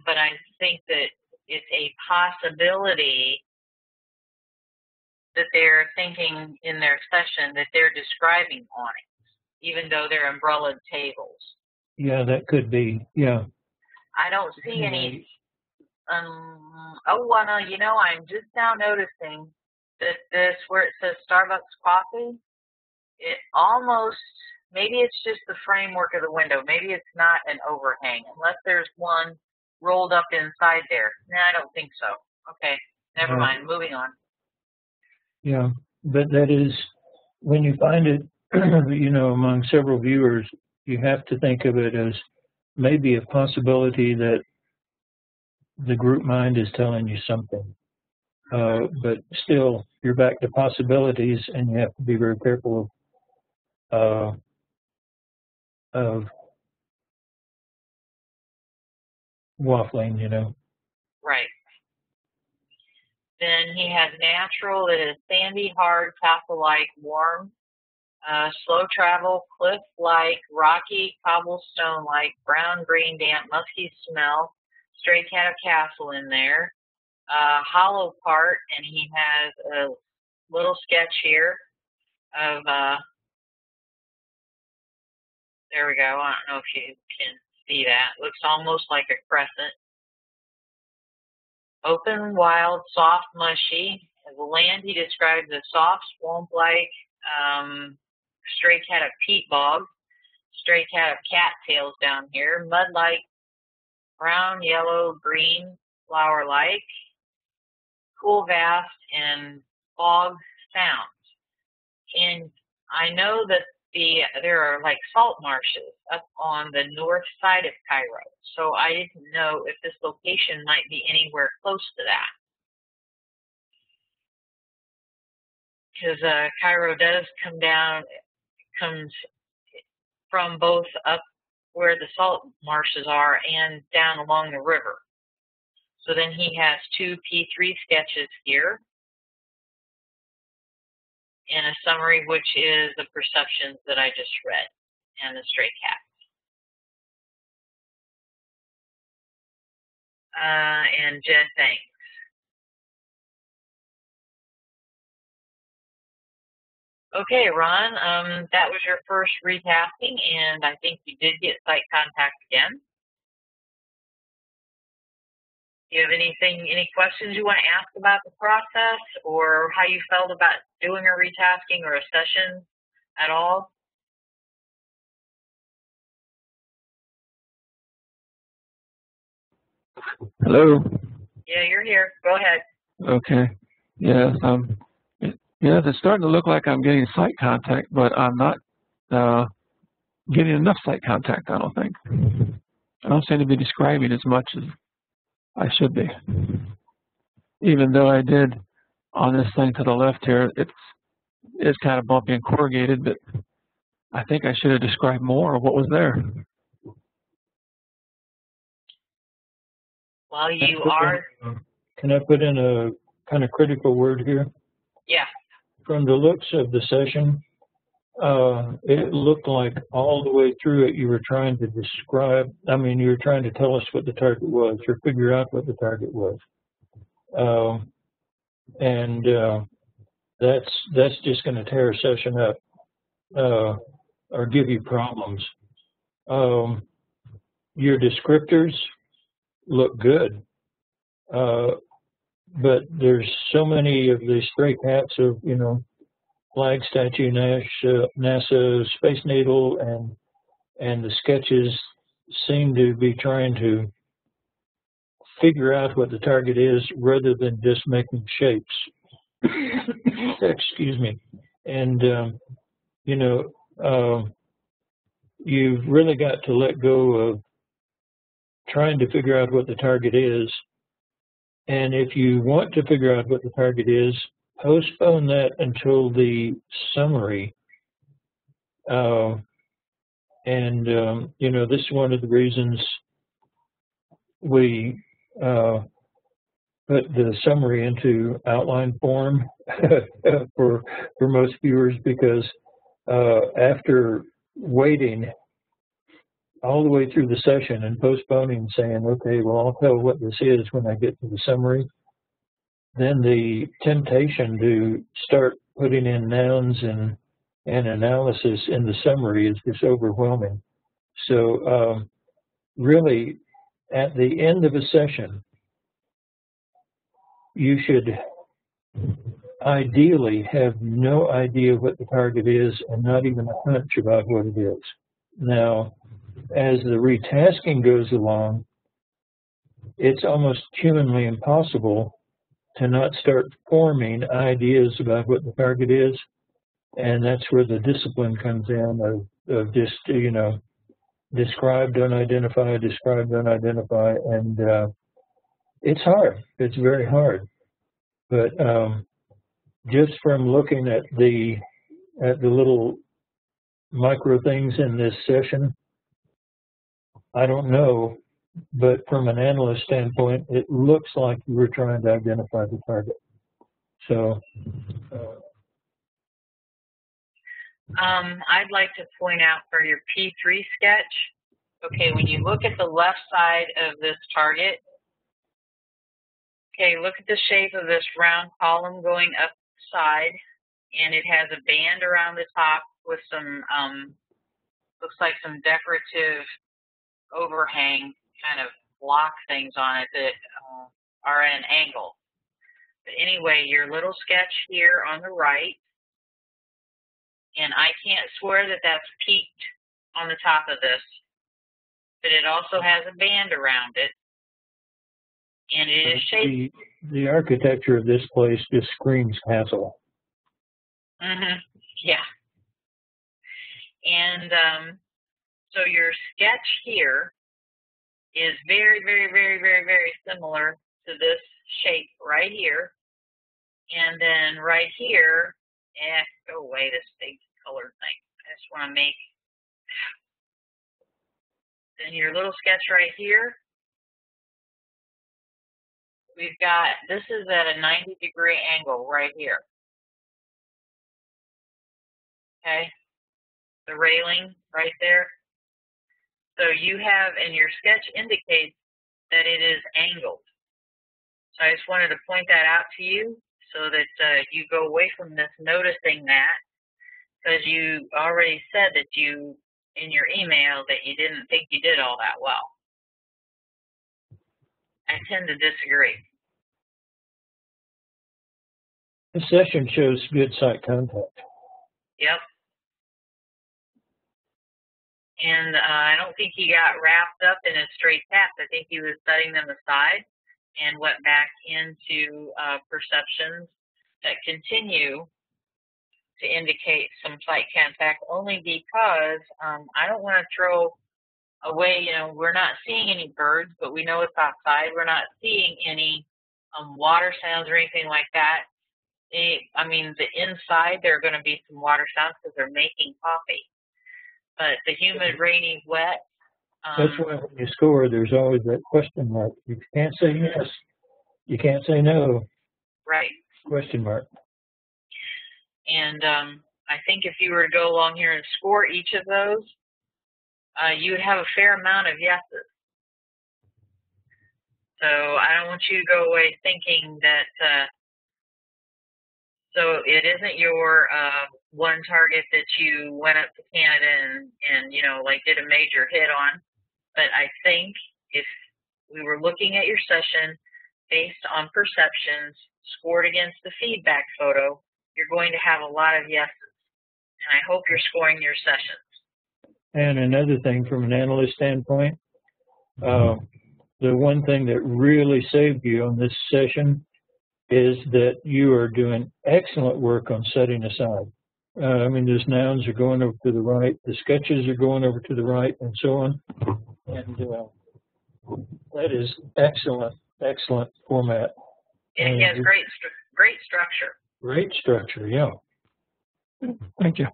but I think that it's a possibility that they're thinking in their session that they're describing awnings, even though they're umbrellaed tables. Yeah, that could be. Yeah. I don't see any. Oh, no, you know, I'm just now noticing that this, where it says Starbucks coffee, it almost, maybe it's just the framework of the window. Maybe it's not an overhang, unless there's one rolled up inside there. No, I don't think so. Okay, never mind. Moving on. Yeah, but that is, when you find it, you know, among several viewers, you have to think of it as maybe a possibility that the group mind is telling you something. But still, you're back to possibilities, and you have to be very careful of waffling, you know. Right. Then he has natural, that is sandy, hard, castle-like, warm, slow travel, cliff-like, rocky, cobblestone-like, brown, green, damp, musky smell, stray cat of castle in there, hollow part, and he has a little sketch here of, there we go, I don't know if you can see that, looks almost like a crescent. Open, wild, soft, mushy. As a land, he describes as soft, swamp-like, stray cat of peat bog, stray cat of cattails down here, mud-like, brown, yellow, green, flower-like, cool, vast, and fog sounds. And I know that there are like salt marshes up on the north side of Cairo. So I didn't know if this location might be anywhere close to that. Because Cairo does comes from both up where the salt marshes are and down along the river. So then he has two P3 sketches here and a summary, which is the perceptions that I just read and the stray cat. And Jed, thanks. Okay, Ron, that was your first retasking, and I think you did get site contact again. Do you have any questions you want to ask about the process or how you felt about doing a retasking or a session at all? Hello. Yeah, you're here. Go ahead. Okay. Yes. Yes, it's starting to look like I'm getting site contact, but I'm not getting enough site contact, I don't think. I don't seem to be describing as much as I should be. Even though I did on this thing to the left here, it's kind of bumpy and corrugated, but I think I should have described more of what was there. Well, you are. Can I put in a kind of critical word here? Yeah. From the looks of the session, it looked like all the way through it you were trying to describe, you were trying to tell us what the target was or figure out what the target was. That's just going to tear a session up or give you problems. Your descriptors look good, but there's so many of these stray cats of, flag statue, NASA Space Needle, and the sketches seem to be trying to figure out what the target is rather than just making shapes. Excuse me. And, you've really got to let go of trying to figure out what the target is. And if you want to figure out what the target is, postpone that until the summary. This is one of the reasons we put the summary into outline form for most viewers, because after waiting all the way through the session and postponing, saying, okay, well, I'll tell what this is when I get to the summary, then the temptation to start putting in nouns and analysis in the summary is just overwhelming. So really, at the end of a session, you should ideally have no idea what the target is and not even a hunch about what it is. Now, as the retasking goes along, it's almost humanly impossible to not start forming ideas about what the target is, and that's where the discipline comes in of just, describe, don't identify, describe, don't identify, and it's hard. It's very hard. But just from looking at the little micro things in this session, I don't know, but from an analyst standpoint, it looks like you were trying to identify the target. So I'd like to point out for your P3 sketch, okay, when you look at the left side of this target, okay, look at the shape of this round column going up the side, and it has a band around the top with some, looks like some decorative overhang kind of block things on it that are at an angle. But anyway, your little sketch here on the right, and I can't swear that that's peaked on the top of this, but it also has a band around it, and it is shaped. The architecture of this place just screams castle. Mm-hmm. Yeah. And so your sketch here is very, very, very, very, very similar to this shape right here. And then right here, go away, this big colored thing. I just want to make, then your little sketch right here, we've got, this is at a 90-degree angle right here. Okay, the railing right there. So you have, and your sketch indicates that it is angled. So I just wanted to point that out to you so that you go away from this noticing that, because you already said that you, in your email, that you didn't think you did all that well. I tend to disagree. The session shows good sight contact. Yep. And I don't think he got wrapped up in his straight taps. I think he was setting them aside and went back into perceptions that continue to indicate some sight contact, only because I don't want to throw away, you know, we're not seeing any birds, but we know it's outside. We're not seeing any water sounds or anything like that. I mean, the inside, there are going to be some water sounds because they're making coffee. But the humid, rainy, wet. That's why when you score, there's always that question mark. You can't say yes. You can't say no. Right. Question mark. And I think if you were to go along here and score each of those, you would have a fair amount of yeses. So I don't want you to go away thinking that, so it isn't your one target that you went up to Canada and, you know, like did a major hit on. But I think if we were looking at your session based on perceptions scored against the feedback photo, you're going to have a lot of yeses. And I hope you're scoring your sessions. And another thing from an analyst standpoint, the one thing that really saved you on this session is that you are doing excellent work on setting aside. I mean, those nouns are going over to the right, the sketches are going over to the right, and so on. And that is excellent, excellent format. It has great structure. Great structure, yeah. Thank you.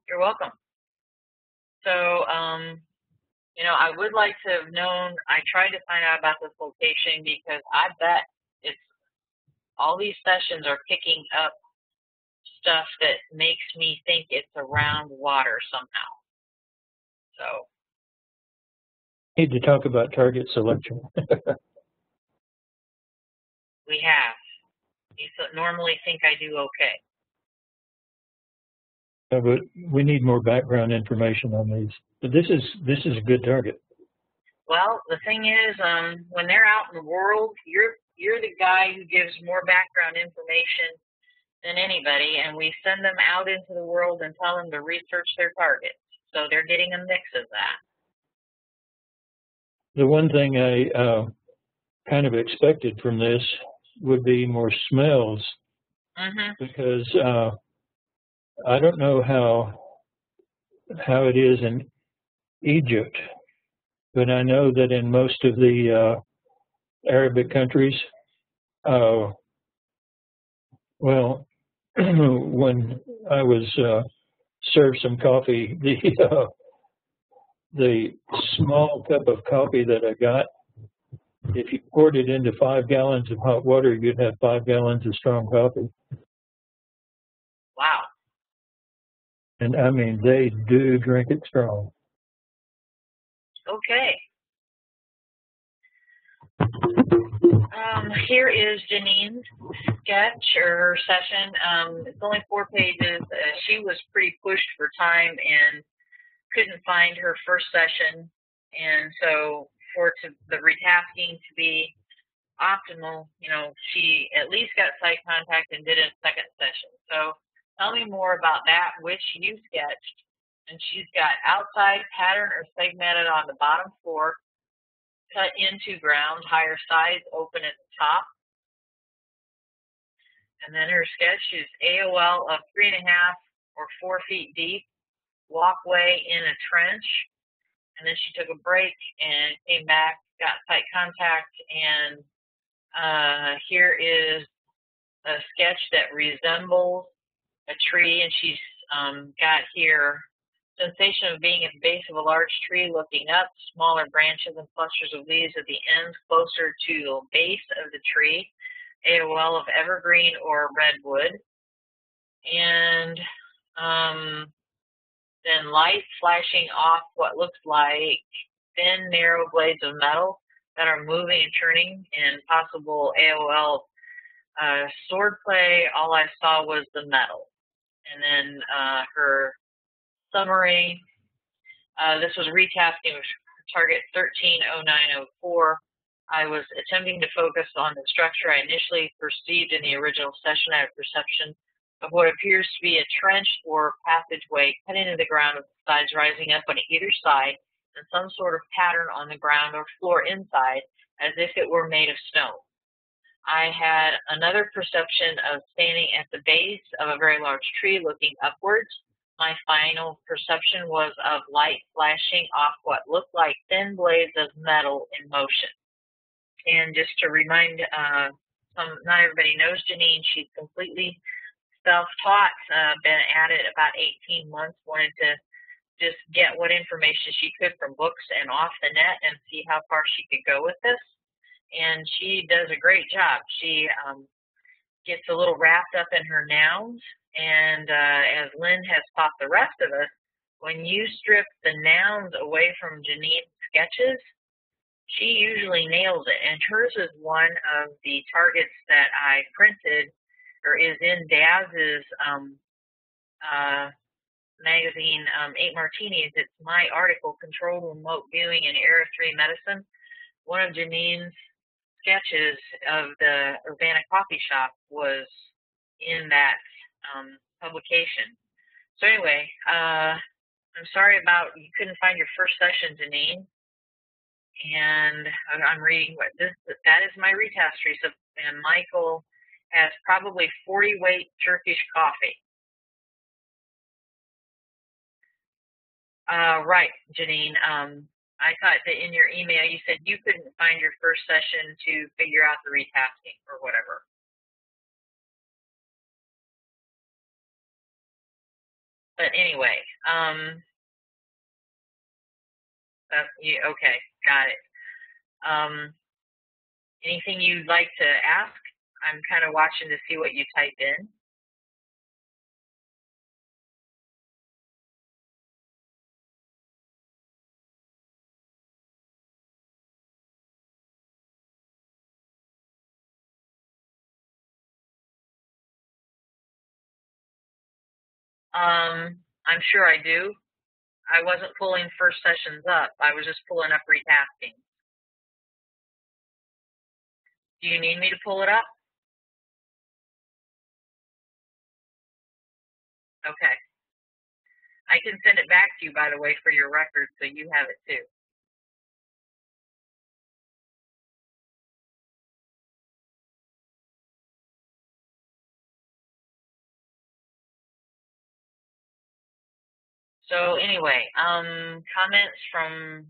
You're welcome. So, you know, I would like to have known, I tried to find out about this location because I bet it's, all these sessions are picking up stuff that makes me think it's around water somehow. So. Need to talk about target selection. We have. You normally think I do okay. But we need more background information on these. But this is a good target. Well, the thing is, when they're out in the world, you're the guy who gives more background information than anybody, and we send them out into the world and tell them to research their targets. So they're getting a mix of that. The one thing I kind of expected from this would be more smells, because I don't know how it is in Egypt, but I know that in most of the Arabic countries, well, when I was served some coffee, the small cup of coffee that I got, if you poured it into 5 gallons of hot water, you'd have 5 gallons of strong coffee. Wow. And I mean, they do drink it strong. Okay. Here is Janine's sketch or her session. It's only 4 pages. She was pretty pushed for time and couldn't find her first session. And so for the retasking to be optimal, you know, she at least got sight contact and did a second session. So tell me more about that, which you sketched. And she's got outside pattern or segmented on the bottom floor, cut into ground, higher sides open at the top. And then her sketch is AOL of 3.5 or 4 feet deep. walkway in a trench, and then she took a break and came back, got sight contact, and here is a sketch that resembles a tree, and she's got here sensation of being at the base of a large tree, looking up, smaller branches and clusters of leaves at the ends closer to the base of the tree, AOL of evergreen or redwood, and then light flashing off what looks like thin, narrow blades of metal that are moving and turning, and possible AOL swordplay. All I saw was the metal. And then her summary, this was retasking with target 130904. I was attempting to focus on the structure I initially perceived in the original session. I have perception of what appears to be a trench or passageway cut into the ground with the sides rising up on either side and some sort of pattern on the ground or floor inside, as if it were made of stone. I had another perception of standing at the base of a very large tree looking upwards. My final perception was of light flashing off what looked like thin blades of metal in motion. And just to remind, not everybody knows Janine, she's completely self-taught, been at it about 18 months, wanted to just get what information she could from books and off the net and see how far she could go with this. And she does a great job. She gets a little wrapped up in her nouns, and as Lynn has taught the rest of us, when you strip the nouns away from Janine's sketches, she usually nails it. And hers is one of the targets that I printed, or is in Daz's magazine, 8 Martinis. It's my article, Controlled Remote Viewing in Area 3 Medicine. One of Janine's sketches of the Urbana coffee shop was in that publication. So anyway, I'm sorry about you couldn't find your first session, Janine. And I'm reading what that is my retest recipe, and Michael has probably 40 weight Turkish coffee. Right, Janine. I thought that in your email you said you couldn't find your first session to figure out the retasking or whatever. But anyway, okay, got it. Anything you'd like to ask? I'm kind of watching to see what you type in. I'm sure I do. I wasn't pulling first sessions up. I was just pulling up retasking. Do you need me to pull it up? Okay. I can send it back to you, by the way, for your record, so you have it too. So anyway, comments from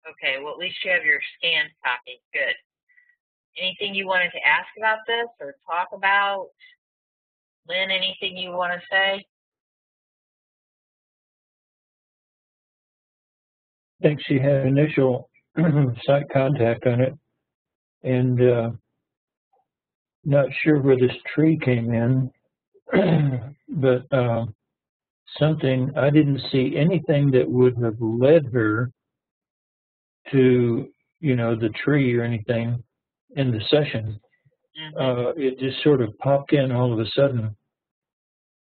okay, well, at least you have your scanned copy. Good. Anything you wanted to ask about this or talk about? Lynn, anything you want to say? I think she had initial site contact on it, and not sure where this tree came in, but something, I didn't see anything that would have led her to, the tree or anything in the session. It just sort of popped in all of a sudden,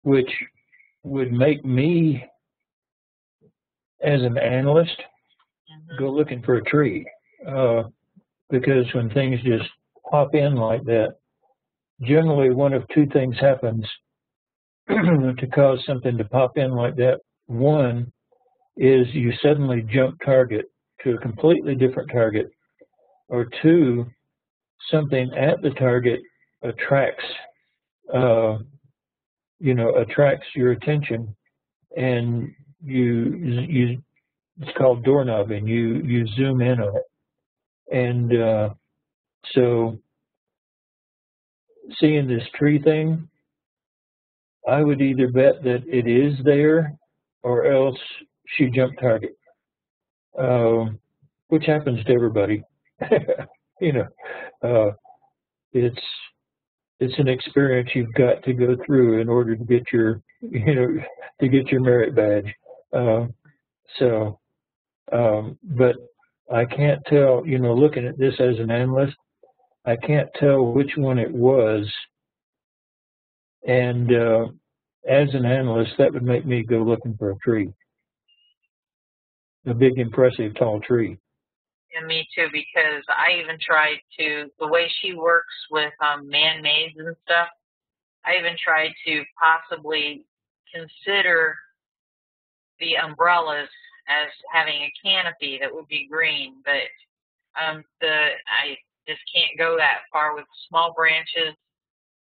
which would make me, as an analyst, go looking for a tree. Because when things just pop in like that, generally one of two things happens to cause something to pop in like that. One is you suddenly jump target to a completely different target, or two, something at the target attracts, attracts your attention, and it's called doorknobbing. You zoom in on it, and so seeing this tree thing, I would either bet that it is there, or else she jumped target, which happens to everybody. It's an experience you've got to go through in order to get your merit badge. But I can't tell. Looking at this as an analyst, I can't tell which one it was, and as an analyst, that would make me go looking for a tree, a big, impressive, tall tree. And me too, because I even tried to, the way she works with man-mades and stuff, I even tried to possibly consider the umbrellas as having a canopy that would be green, but I just can't go that far with small branches.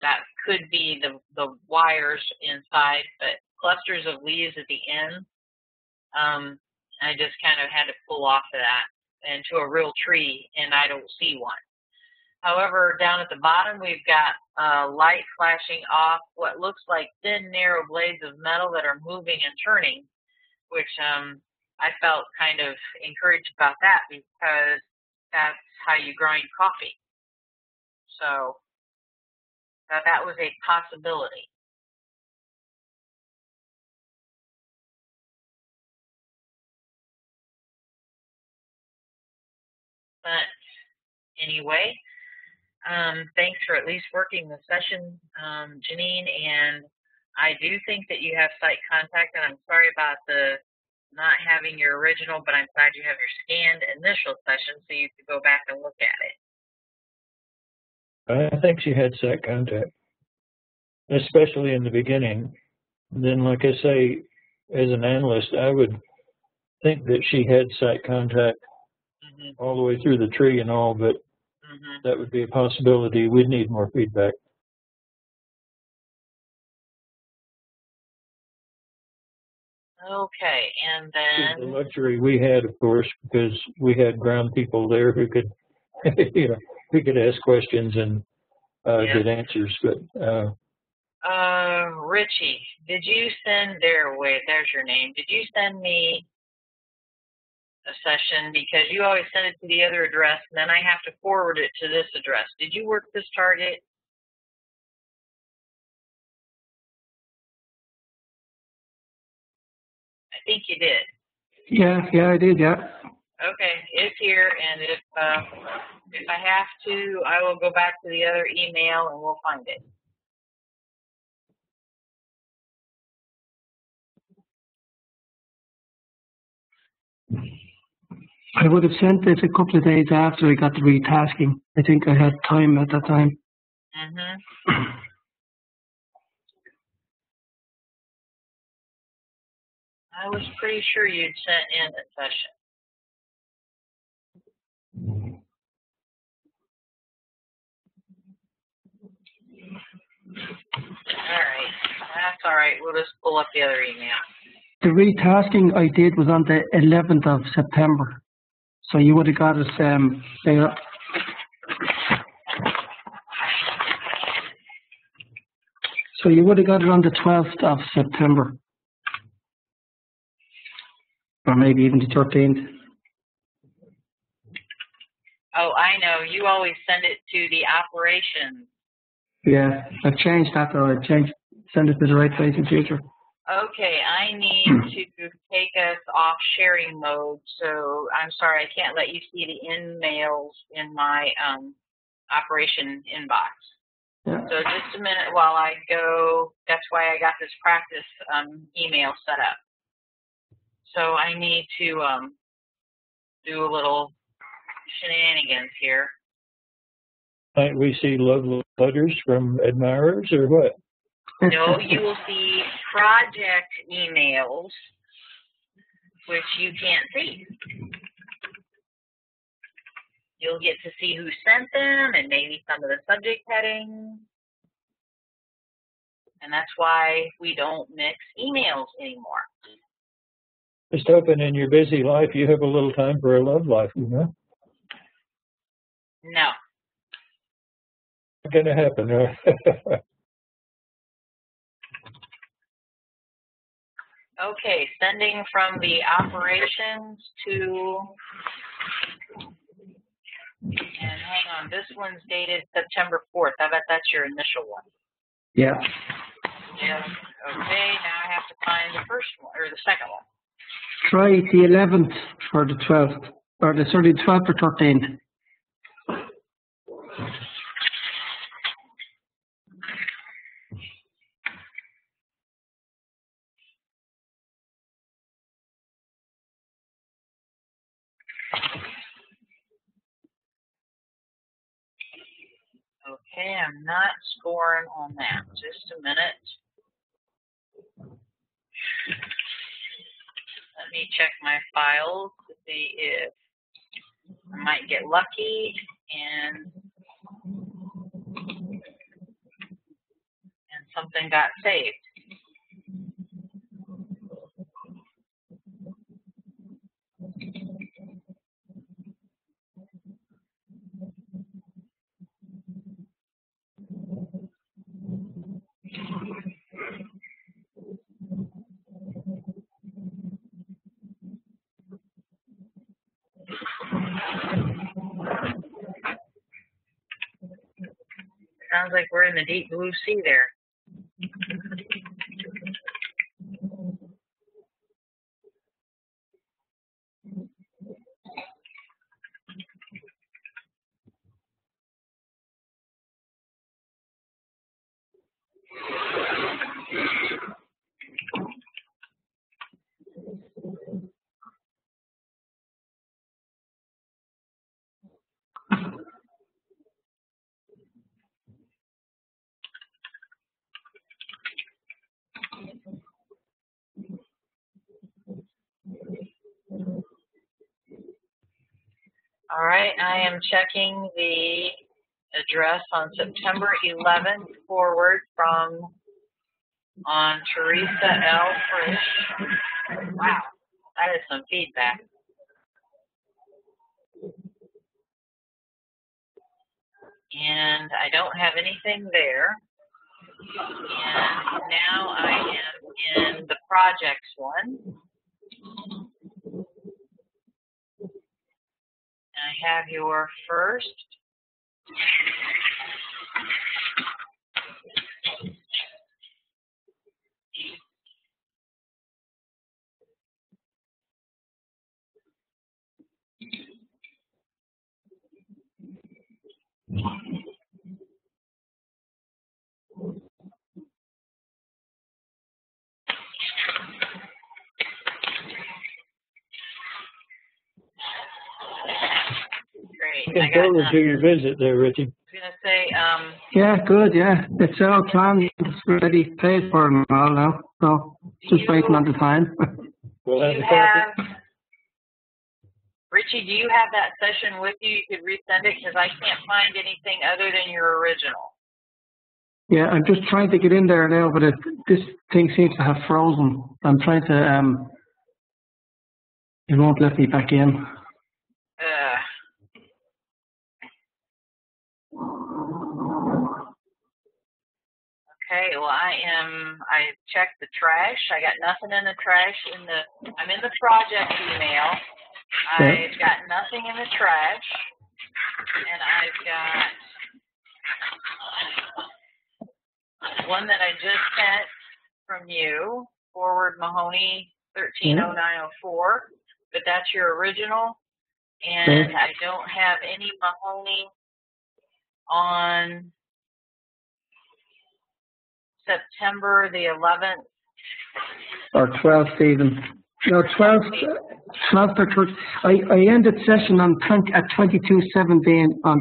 That could be the wires inside, but clusters of leaves at the end, I just kind of had to pull off of that into a real tree, and I don't see one. However, down at the bottom, we've got light flashing off what looks like thin, narrow blades of metal that are moving and turning, which I felt kind of encouraged about that, because that's how you grind coffee. So that was a possibility. But anyway, thanks for at least working the session, Janine, and I do think that you have site contact, and I'm sorry about the not having your original, but I'm glad you have your scanned initial session so you could go back and look at it. I think she had site contact, especially in the beginning. And then, like I say, as an analyst, I would think that she had site contact all the way through the tree and all, but that would be a possibility. We'd need more feedback. Okay, and then the luxury we had, of course, because we had ground people there who could, who could ask questions and get answers. But Richie, did you send there's your name. Did you send me a session? Because you always send it to the other address, and then I have to forward it to this address. Did you work this target? I think you did. Yeah, I did, yeah. Okay, it's here, and if I have to, I will go back to the other email and we'll find it. I would have sent this a couple of days after I got the retasking. I think I had time at that time. I was pretty sure you'd sent in a session. All right, that's all right. We'll just pull up the other email. The retasking I did was on the 11th of September. So you would have got us there. So you would have got it on the 12th of September. Or maybe even the 13th. Oh, I know. You always send it to the operations. Yeah, I've changed that though. Send it to the right place in future. Okay, I need to take us off sharing mode, so I'm sorry, I can't let you see the emails in my operation inbox. Yeah. So just a minute while I go. That's why I got this practice email set up. So I need to do a little shenanigans here. Might we see love letters from admirers or what? No, you will see project emails, which you can't see. You'll get to see who sent them and maybe some of the subject headings. And that's why we don't mix emails anymore. Just hoping in your busy life you have a little time for a love life, you know? No. Not going to happen, right? Okay, sending from the operations to, and hang on, this one's dated September 4th. I bet that's your initial one. Yeah. Yeah. Okay, now I have to find the first one, or the second one. Try the 11th or the 12th, or the 12th or 13th. Okay, I'm not scoring on that. Just a minute. Let me check my files to see if I might get lucky and something got saved. Sounds like we're in the deep blue sea there. All right, I am checking the address on September 11th forward from on Teresa Frisch. Wow, that is some feedback. And I don't have anything there. And now I am in the projects one. I have your first. Great. Looking forward to your visit there, Richie. I was going to say, Yeah, good, yeah. It's all planned, it's ready, paid for and all now. So, just waiting on the time. We'll have the copy. Richie, do you have that session with you? You could resend it because I can't find anything other than your original. Yeah, I'm just trying to get in there now, but this thing seems to have frozen. I'm trying to, it won't let me back in. Okay, well, I checked the trash. I got nothing in the trash I'm in the project email. I've got nothing in the trash. And I've got one that I just sent from you, forward Mahoney 130904, but that's your original. And I don't have any Mahoney on September the 11th. Or 12th even. No, 12th or 13th. I ended session at 22:17 on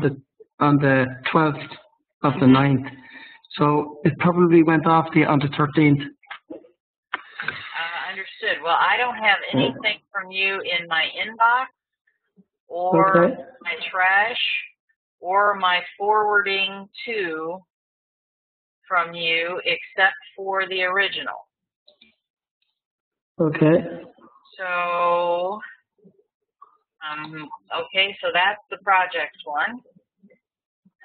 the 12th of the 9th. So it probably went off on the 13th. Understood. Well, I don't have anything from you in my inbox or my trash or my forwarding to from you except for the original. Okay. So, okay, so that's the project one.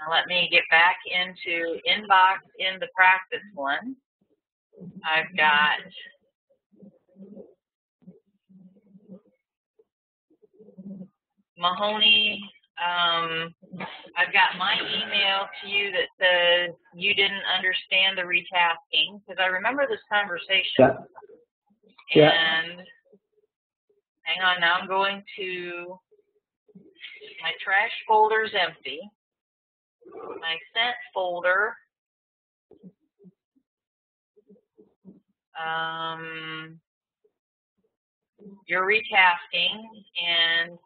Now let me get back into inbox in the practice one. I've got Mahoney. I've got my email to you that says you didn't understand the retasking, because I remember this conversation. Yeah. And hang on, now I'm going to my trash folder's empty. My sent folder. You're retasking, and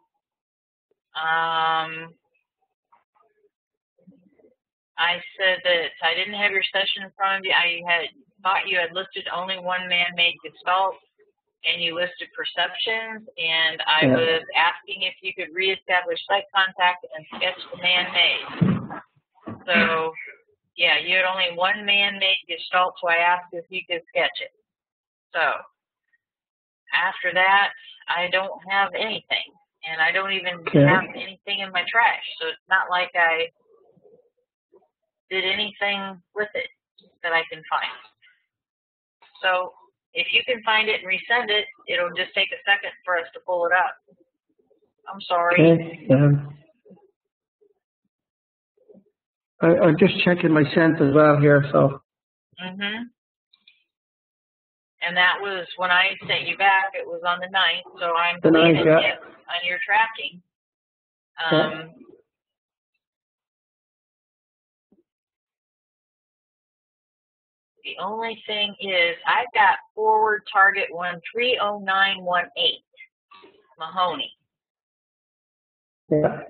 I said that I didn't have your session in front of you. I thought you had listed only one man-made gestalt, and you listed perceptions, and I was asking if you could reestablish sight contact and sketch the man-made. So, yeah, you had only one man-made gestalt, so I asked if you could sketch it. So, after that, I don't have anything, and I don't even have anything in my trash, so it's not like I did anything with it that I can find. So if you can find it and resend it, it'll just take a second for us to pull it up. I'm sorry. Okay. I'm just checking my sent as well here, so. And that was when I sent you back, it was on the 9th, so I'm the 9th, on your tracking. The only thing is I've got forward target 130918, Mahoney. Yeah.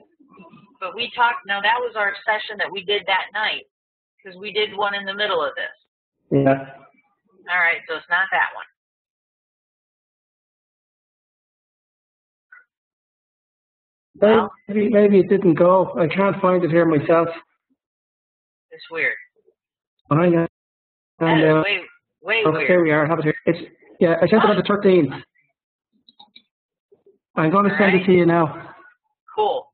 But we talked, no, that was our session that we did that night, because we did one in the middle of this. Yeah. All right, so it's not that one. Well, maybe it didn't go. I can't find it here myself. It's weird. Hang on. That is way weird. Here we are. I have it here. I sent it on the 13th. I'm going to send it to you now. Cool.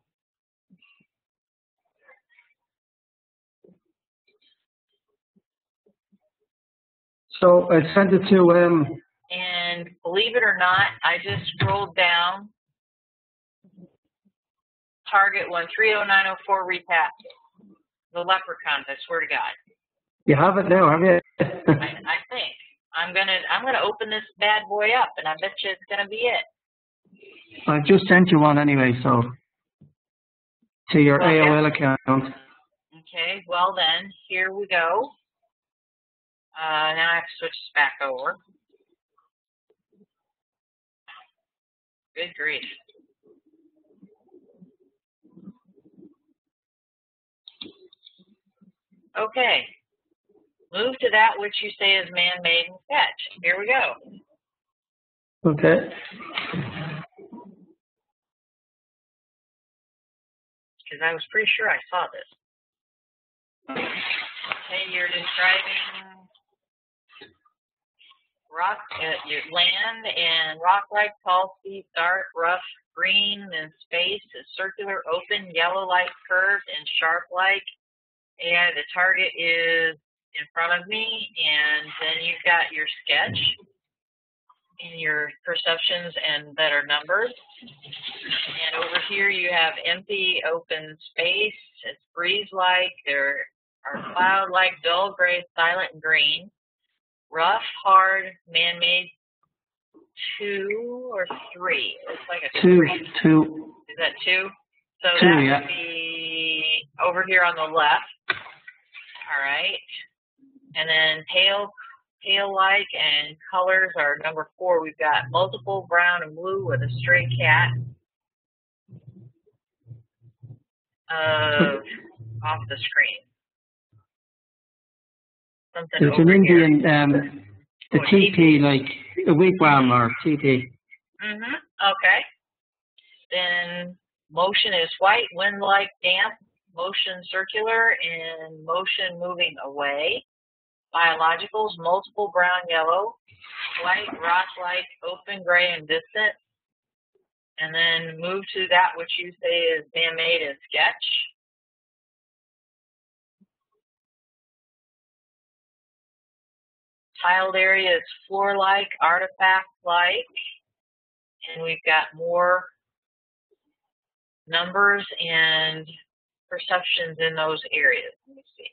So I sent it to and believe it or not, I just scrolled down. Target 130904 retasking. The leprechauns, I swear to God. You have it now, have you? I think. I'm gonna open this bad boy up, and I bet you it's gonna be it. I just sent you one anyway, so to your AOL account. Okay, well then, here we go. Now I have to switch this back over. Good grief. Okay. Move to that which you say is man-made and sketch. Here we go. Okay. Because I was pretty sure I saw this. Okay, you're describing rock, your land and rock-like, tall, steep, dark, rough, green, and space is circular, open, yellow-like, curved, and sharp-like. And the target is in front of me, and then you've got your sketch and your perceptions and that are numbered. And over here you have empty open space. It's breeze-like. There are cloud-like, dull gray, silent green. Rough, hard, man-made 2 or 3. It looks like a 3. 2. Is that 2? So 2, that would be over here on the left. All right. And then pale-like and colors are number 4. We've got multiple brown and blue with a stray cat. Off the screen. Something it's an Indian, the teepee, like a wigwam or teepee. Okay. Then Motion is white, wind-like, damp, motion circular, and motion moving away. Biologicals, multiple, brown, yellow, white, rock-like, open, gray, and distant. And then move to that which you say is man-made and sketch. Tiled area is floor-like, artifact-like. And we've got more numbers and perceptions in those areas. Let me see.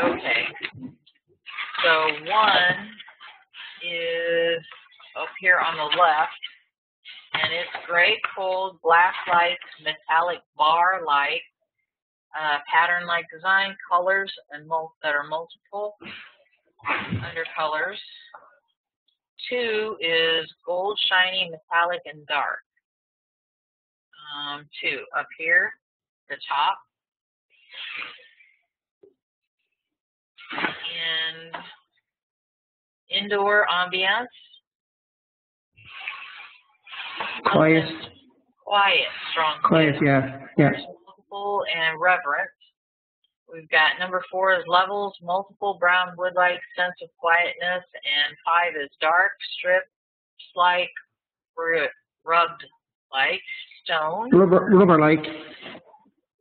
Okay. So one is up here on the left, and it's gray, cold, glass-like, metallic bar-like, pattern-like design, colors and that are multiple undercolors. Two is gold, shiny, metallic, and dark. Two up here, the top. And indoor ambiance. Quiet. Quiet, strong. Quiet, yeah. Multiple and reverent. We've got number 4 is levels, multiple, brown, wood-like, sense of quietness, and 5 is dark, strips-like, rubbed-like, stone. Rubber-like.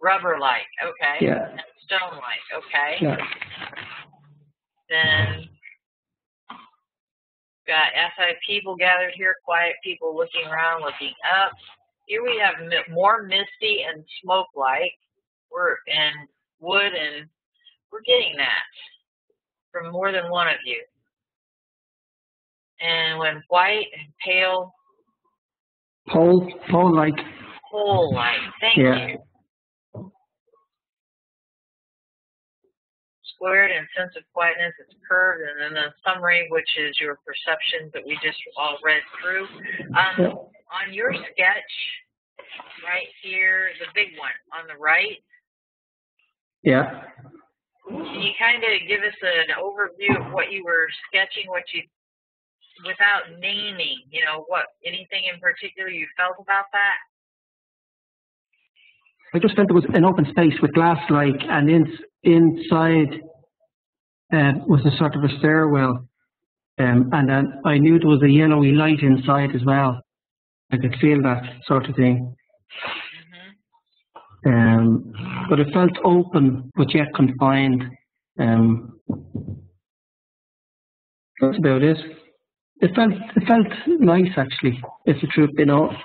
Rubber-like, okay. Yeah. And stone-like, okay. Yeah. Then got SI people gathered here, quiet people looking around, looking up. Here we have more misty and smoke-like. And wood, and we're getting that from more than one of you. And when white and pale. Pole-like. Pole-like, thank you. Squared and sense of quietness, it's curved, and then the summary, which is your perceptions that we just all read through. On your sketch, right here, the big one on the right. Yeah. Can you kind of give us an overview of what you were sketching, without naming, anything in particular you felt about that? I just felt there was an open space with glass-like, and inside was a sort of a stairwell, and then I knew there was a yellowy light inside as well. I could feel that sort of thing. But it felt open, but yet confined. That's about it. It felt nice, actually, if the truth be known.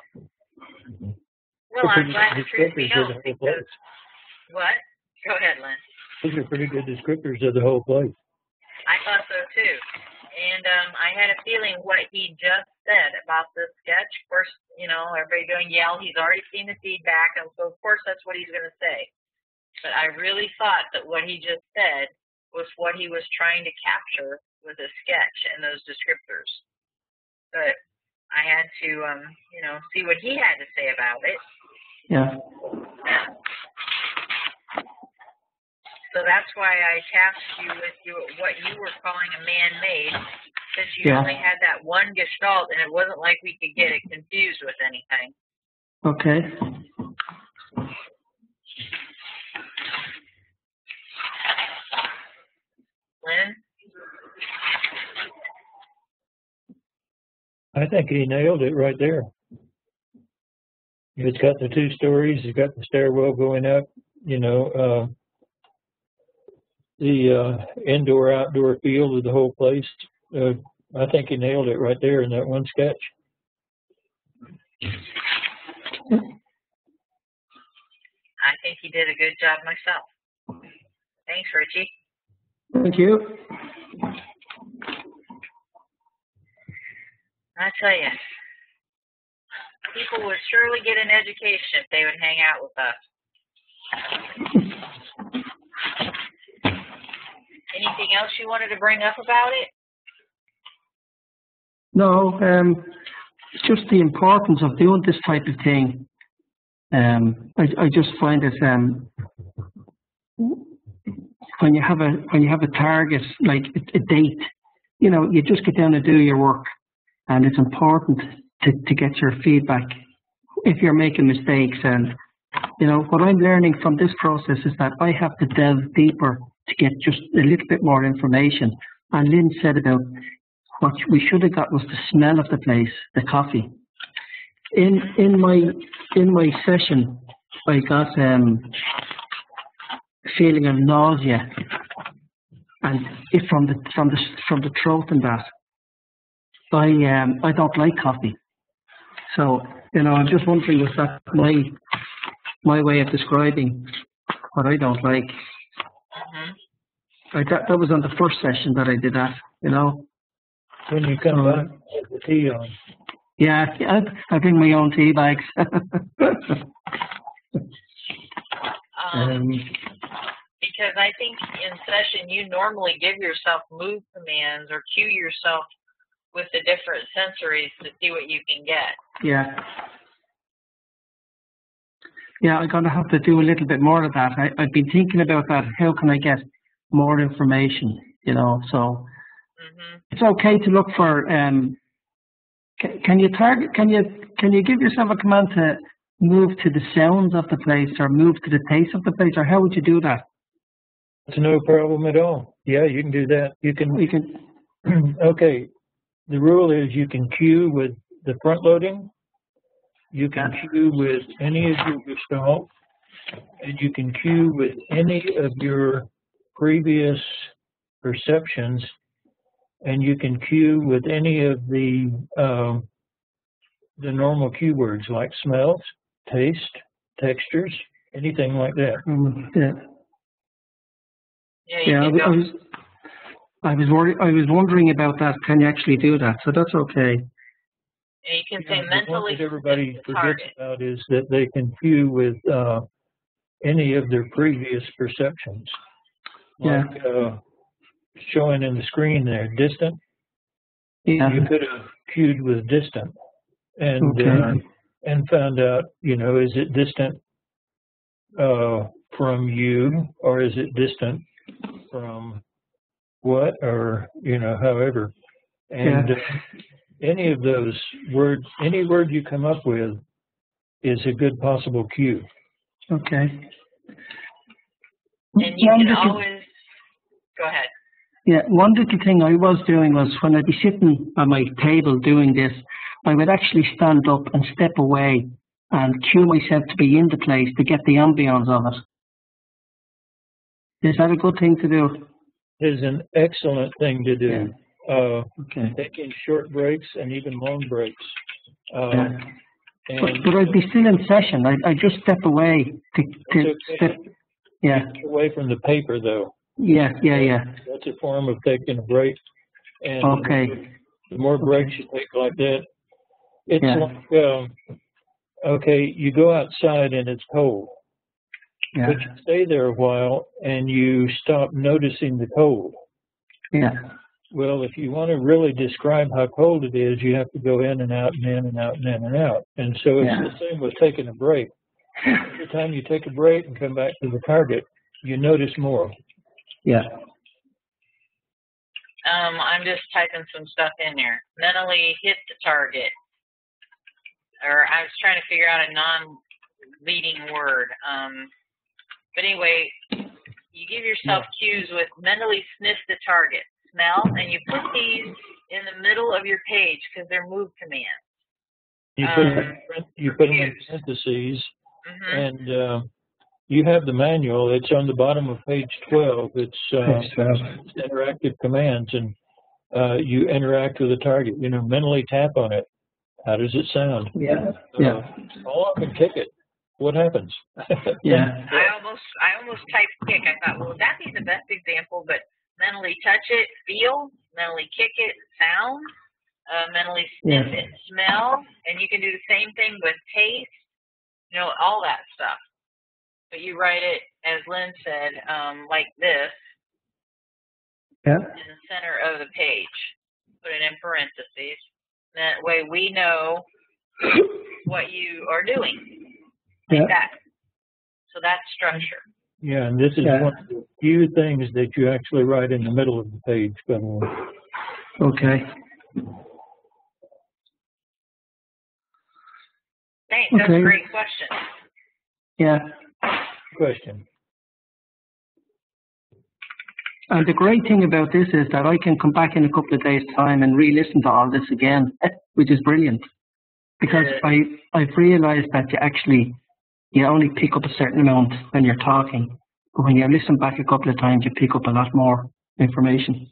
Well, I'm glad the truth be known. What? Go ahead, Lynn. Those are pretty good descriptors of the whole place. I thought so too. And I had a feeling what he just said about this sketch. Of course, everybody going yell. He's already seen the feedback, and so of course that's what he's going to say. But I really thought that what he just said was what he was trying to capture with a sketch and those descriptors. But I had to, see what he had to say about it. Yeah. So that's why I tasked you with what you were calling a man-made, since you only had that one gestalt, and it wasn't like we could get it confused with anything. Okay. Lynn? I think he nailed it right there. It's got the 2 stories, it's got the stairwell going up, the indoor-outdoor feel of the whole place. I think he nailed it right there in that one sketch. I think he did a good job myself. Thanks, Richie. Thank you. I tell you, people would surely get an education if they would hang out with us. Anything else you wanted to bring up about it? No, it's just the importance of doing this type of thing. I just find it when you have a target, like a date, you know, you just get down and do your work, and it's important to get your feedback if you're making mistakes. And you know, what I'm learning from this process is that I have to delve deeper to get just a little bit more information. And Lynn said about what we should have got was the smell of the place, the coffee. In my session, I got feeling of nausea, and from the throat and that. I don't like coffee, so you know, I'm just wondering, was that my way of describing what I don't like? That was on the first session that I did that, you know. When you come back, put the tea on. Yeah, I bring my own tea bags. Because I think in session you normally give yourself move commands or cue yourself with the different sensories to see what you can get. Yeah. Yeah, I'm going to have to do a little bit more of that. I've been thinking about that. How can I get more information, you know? So it's okay to look for, can you give yourself a command to move to the sounds of the place or move to the taste of the place, or how would you do that? It's no problem at all. Yeah, you can do that. You can. Okay. The rule is you can cue with the front loading. You can cue with any of your gestalt, and you can cue with any of your previous perceptions, and you can cue with any of the normal cue words like smells, taste, textures, anything like that. I was wondering about that. Can you actually do that? So that's okay. And you can say mentally. What everybody forgets about is that they can cue with any of their previous perceptions. Like showing in the screen there, distant. Yeah. You could have cued with distant, and and found out, you know, is it distant from you, or is it distant from what, or you know, however. And any of those words, any word you come up with is a good possible cue. Okay. And you can always, go ahead. Yeah, one little thing I was doing was when I'd be sitting at my table doing this, I would actually stand up and step away and cue myself to be in the place to get the ambience of it. Is that a good thing to do? It is an excellent thing to do. Taking short breaks and even long breaks. But I'd be still in session. I just step away to step. Yeah. Get away from the paper, though. Yeah. That's a form of taking a break. And the more breaks you take like that, it's like, okay, you go outside and it's cold. Yeah. But you stay there a while and you stop noticing the cold. Yeah. Well, if you want to really describe how cold it is, you have to go in and out and in and out and in and out. And so it's the same with taking a break. Every time you take a break and come back to the target, you notice more. Yeah. I'm just typing some stuff in there. Mentally hit the target. Or I was trying to figure out a non-leading word. But anyway, you give yourself cues with mentally sniff the target, smell, and you put these in the middle of your page because they're move commands. You put them in parentheses, and you have the manual. It's on the bottom of page 12. It's interactive commands, and you interact with the target. You know, mentally tap on it. How does it sound? All up and kick it. What happens? I almost typed kick. I thought, well, would that be the best example? But mentally touch it, feel, mentally kick it, sound, mentally sniff it, smell, and you can do the same thing with taste, you know, all that stuff. But you write it, as Lynn said, like this, in the center of the page. Put it in parentheses. That way we know what you are doing. Like that. So that's structure. Yeah, and this is one of the few things that you actually write in the middle of the page, by the way. Okay. Thanks. That's a great question. Yeah. Question. And the great thing about this is that I can come back in a couple of days' time and re-listen to all this again, which is brilliant. Because I've realized that you only pick up a certain amount when you're talking. But when you listen back a couple of times, you pick up a lot more information.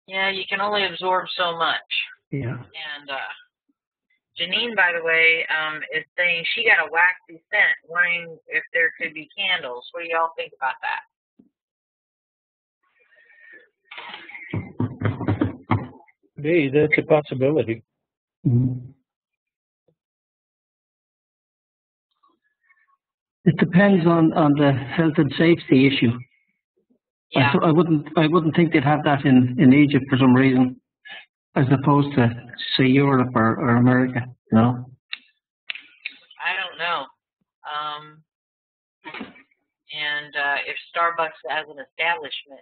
Yeah, you can only absorb so much. Yeah. And Janine, by the way, is saying she got a waxy scent, wondering if there could be candles. What do y'all think about that? Hey, that's a possibility. Mm-hmm. It depends on the health and safety issue. Yeah. I wouldn't think they'd have that in Egypt for some reason, as opposed to say Europe or America. No. I don't know. And if Starbucks as an establishment,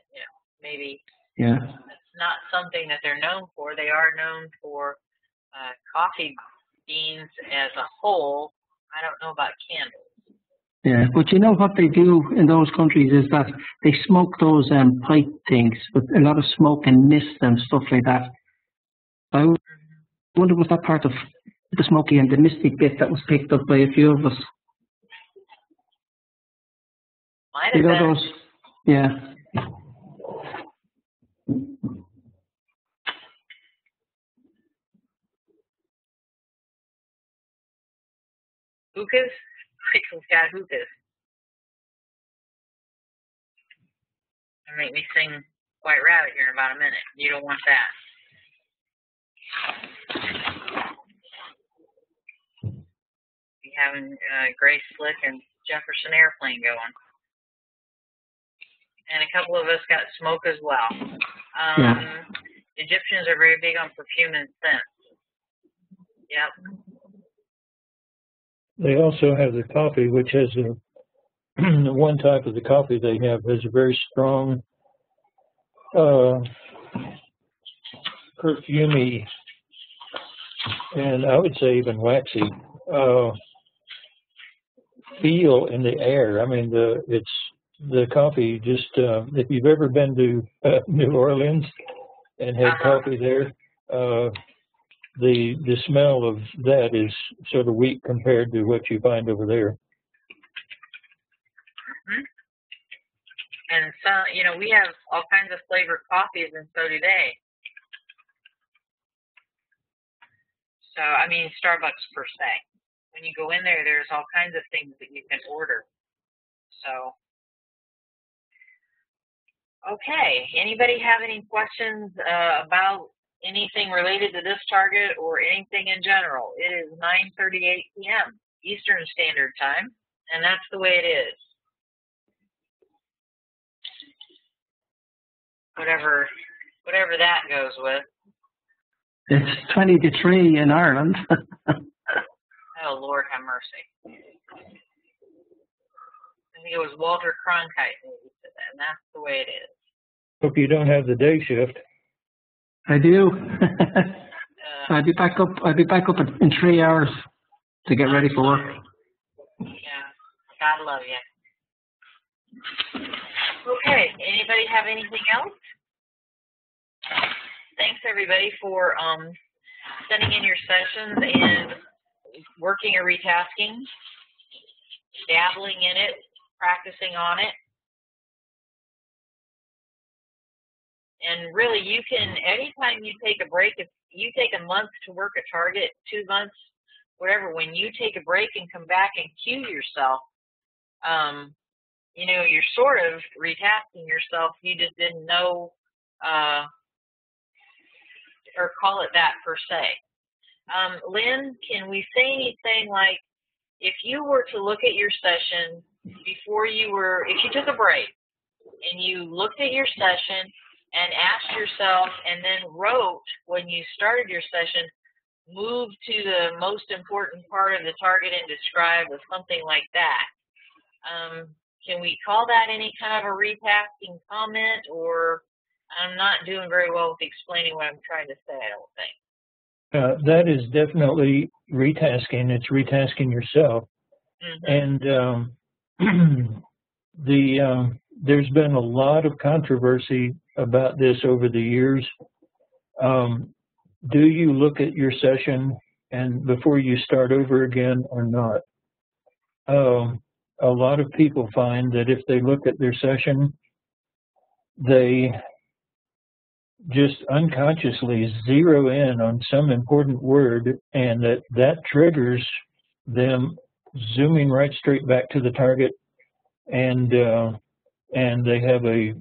maybe it's not something that they're known for. They are known for coffee beans as a whole. I don't know about candles. Yeah, but you know what they do in those countries is that they smoke those pipe things with a lot of smoke and mist and stuff like that. I wonder was that part of the smoky and the misty bit that was picked up by a few of us. Might have been. Those, yeah. Hookahs? Michael's got hookahs. It'll make me sing White Rabbit here in about a minute. You don't want that. Be having Grace Slick and Jefferson Airplane going. And a couple of us got smoke as well. Egyptians are very big on perfume and scent. Yep. They also have the coffee, which has one type of the coffee they have has a very strong perfumey, and I would say even waxy feel in the air. I mean, the coffee just if you've ever been to New Orleans and had coffee there, the smell of that is sort of weak compared to what you find over there. Mm-hmm. And so, we have all kinds of flavored coffees, and so do they. So, I mean, Starbucks per se. When you go in there, there's all kinds of things that you can order. So, okay. Anybody have any questions about anything related to this target or anything in general? It is 9:38 p.m. Eastern Standard Time, and that's the way it is. Whatever that goes with. It's 20 to 3 in Ireland. Oh, Lord have mercy. I think it was Walter Cronkite who said that, and that's the way it is. Hope you don't have the day shift. I do. I'll be back up in 3 hours to get ready for work. Yeah, God love you. Okay, anybody have anything else? Thanks everybody for sending in your sessions and working or retasking, dabbling in it, practicing on it. And really, you can, anytime you take a break, if you take a month to work a target, 2 months, whatever, when you take a break and come back and cue yourself, you're sort of retasking yourself. You just didn't know or call it that per se. Lynn, can we say anything like, if you were to look at your session if you took a break and you looked at your session and asked yourself and then wrote when you started your session, move to the most important part of the target and describe or something like that. Can we call that any kind of a retasking comment, or I'm not doing very well with explaining what I'm trying to say, I don't think. That is definitely retasking. It's retasking yourself. Mm-hmm. And there's been a lot of controversy about this over the years. Do you look at your session and before you start over again or not? A lot of people find that if they look at their session, they just unconsciously zero in on some important word, and that triggers them zooming right straight back to the target, and they have a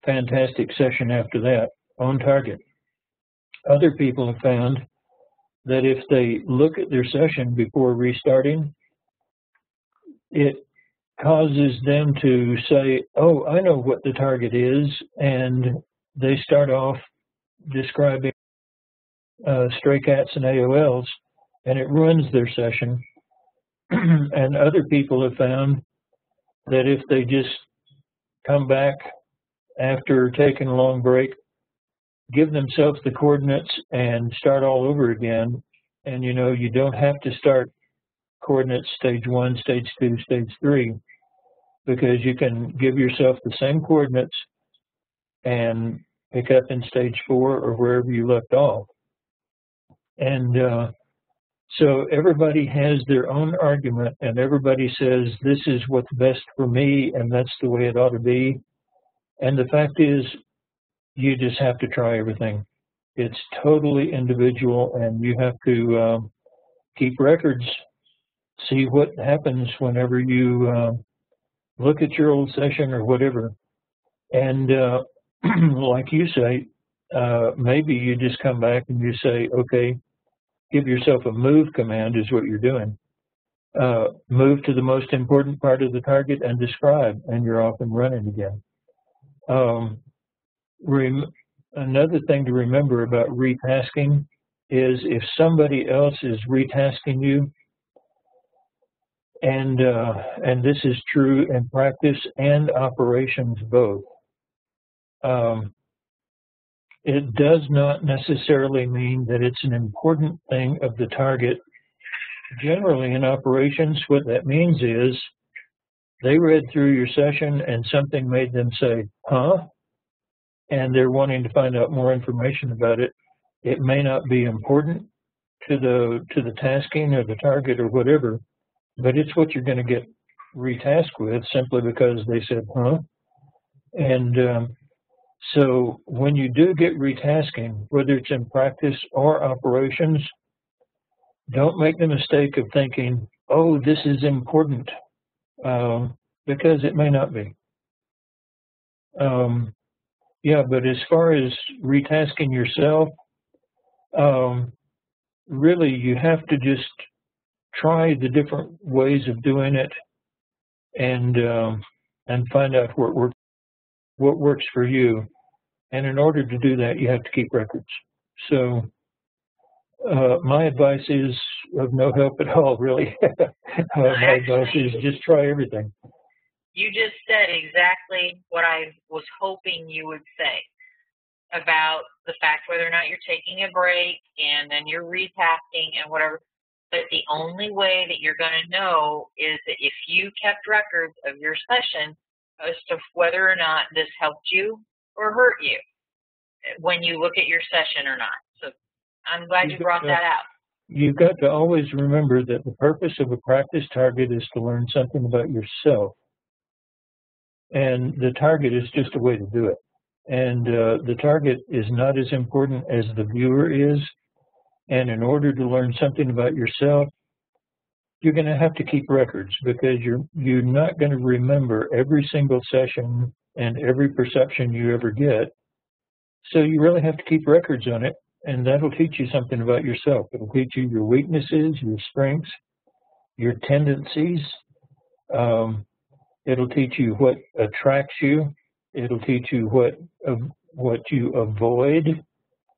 fantastic session after that on target. Other people have found that if they look at their session before restarting, it causes them to say, oh, I know what the target is, and they start off describing stray cats and AOLs, and it ruins their session. And other people have found that if they just come back after taking a long break, give themselves the coordinates and start all over again, and you don't have to start coordinates stage 1, stage 2, stage 3, because you can give yourself the same coordinates and pick up in stage 4 or wherever you left off. And so everybody has their own argument, and everybody says, this is what's best for me, and that's the way it ought to be. And the fact is, you just have to try everything. It's totally individual, and you have to keep records, see what happens whenever you look at your old session or whatever. And like you say, maybe you just come back and you say, okay, give yourself a move command is what you're doing. Move to the most important part of the target and describe, and you're off and running again. Another thing to remember about retasking is if somebody else is retasking you, and this is true in practice and operations both, it does not necessarily mean that it's an important thing of the target. Generally in operations, what that means is they read through your session and something made them say, huh? And they're wanting to find out more information about it. It may not be important to the tasking or the target or whatever, but it's what you're going to get retasked with simply because they said, huh? And so when you do get retasking, whether it's in practice or operations, don't make the mistake of thinking, oh, this is important, because it may not be. Yeah, but as far as retasking yourself, really you have to just try the different ways of doing it and find out what works for you. And in order to do that, you have to keep records. So my advice is of no help at all, really. My advice is just try everything. You just said exactly what I was hoping you would say about the fact whether or not you're taking a break and then you're retasking and whatever. But the only way that you're going to know is that if you kept records of your session as to whether or not this helped you or hurt you when you look at your session or not. So I'm glad you brought that out. You've got to always remember that the purpose of a practice target is to learn something about yourself. And the target is just a way to do it. And the target is not as important as the viewer is. And in order to learn something about yourself, you're going to have to keep records because you're not going to remember every single session and every perception you ever get. So you really have to keep records on it, and that'll teach you something about yourself. It'll teach you your weaknesses, your strengths, your tendencies. It'll teach you what attracts you. It'll teach you what you avoid.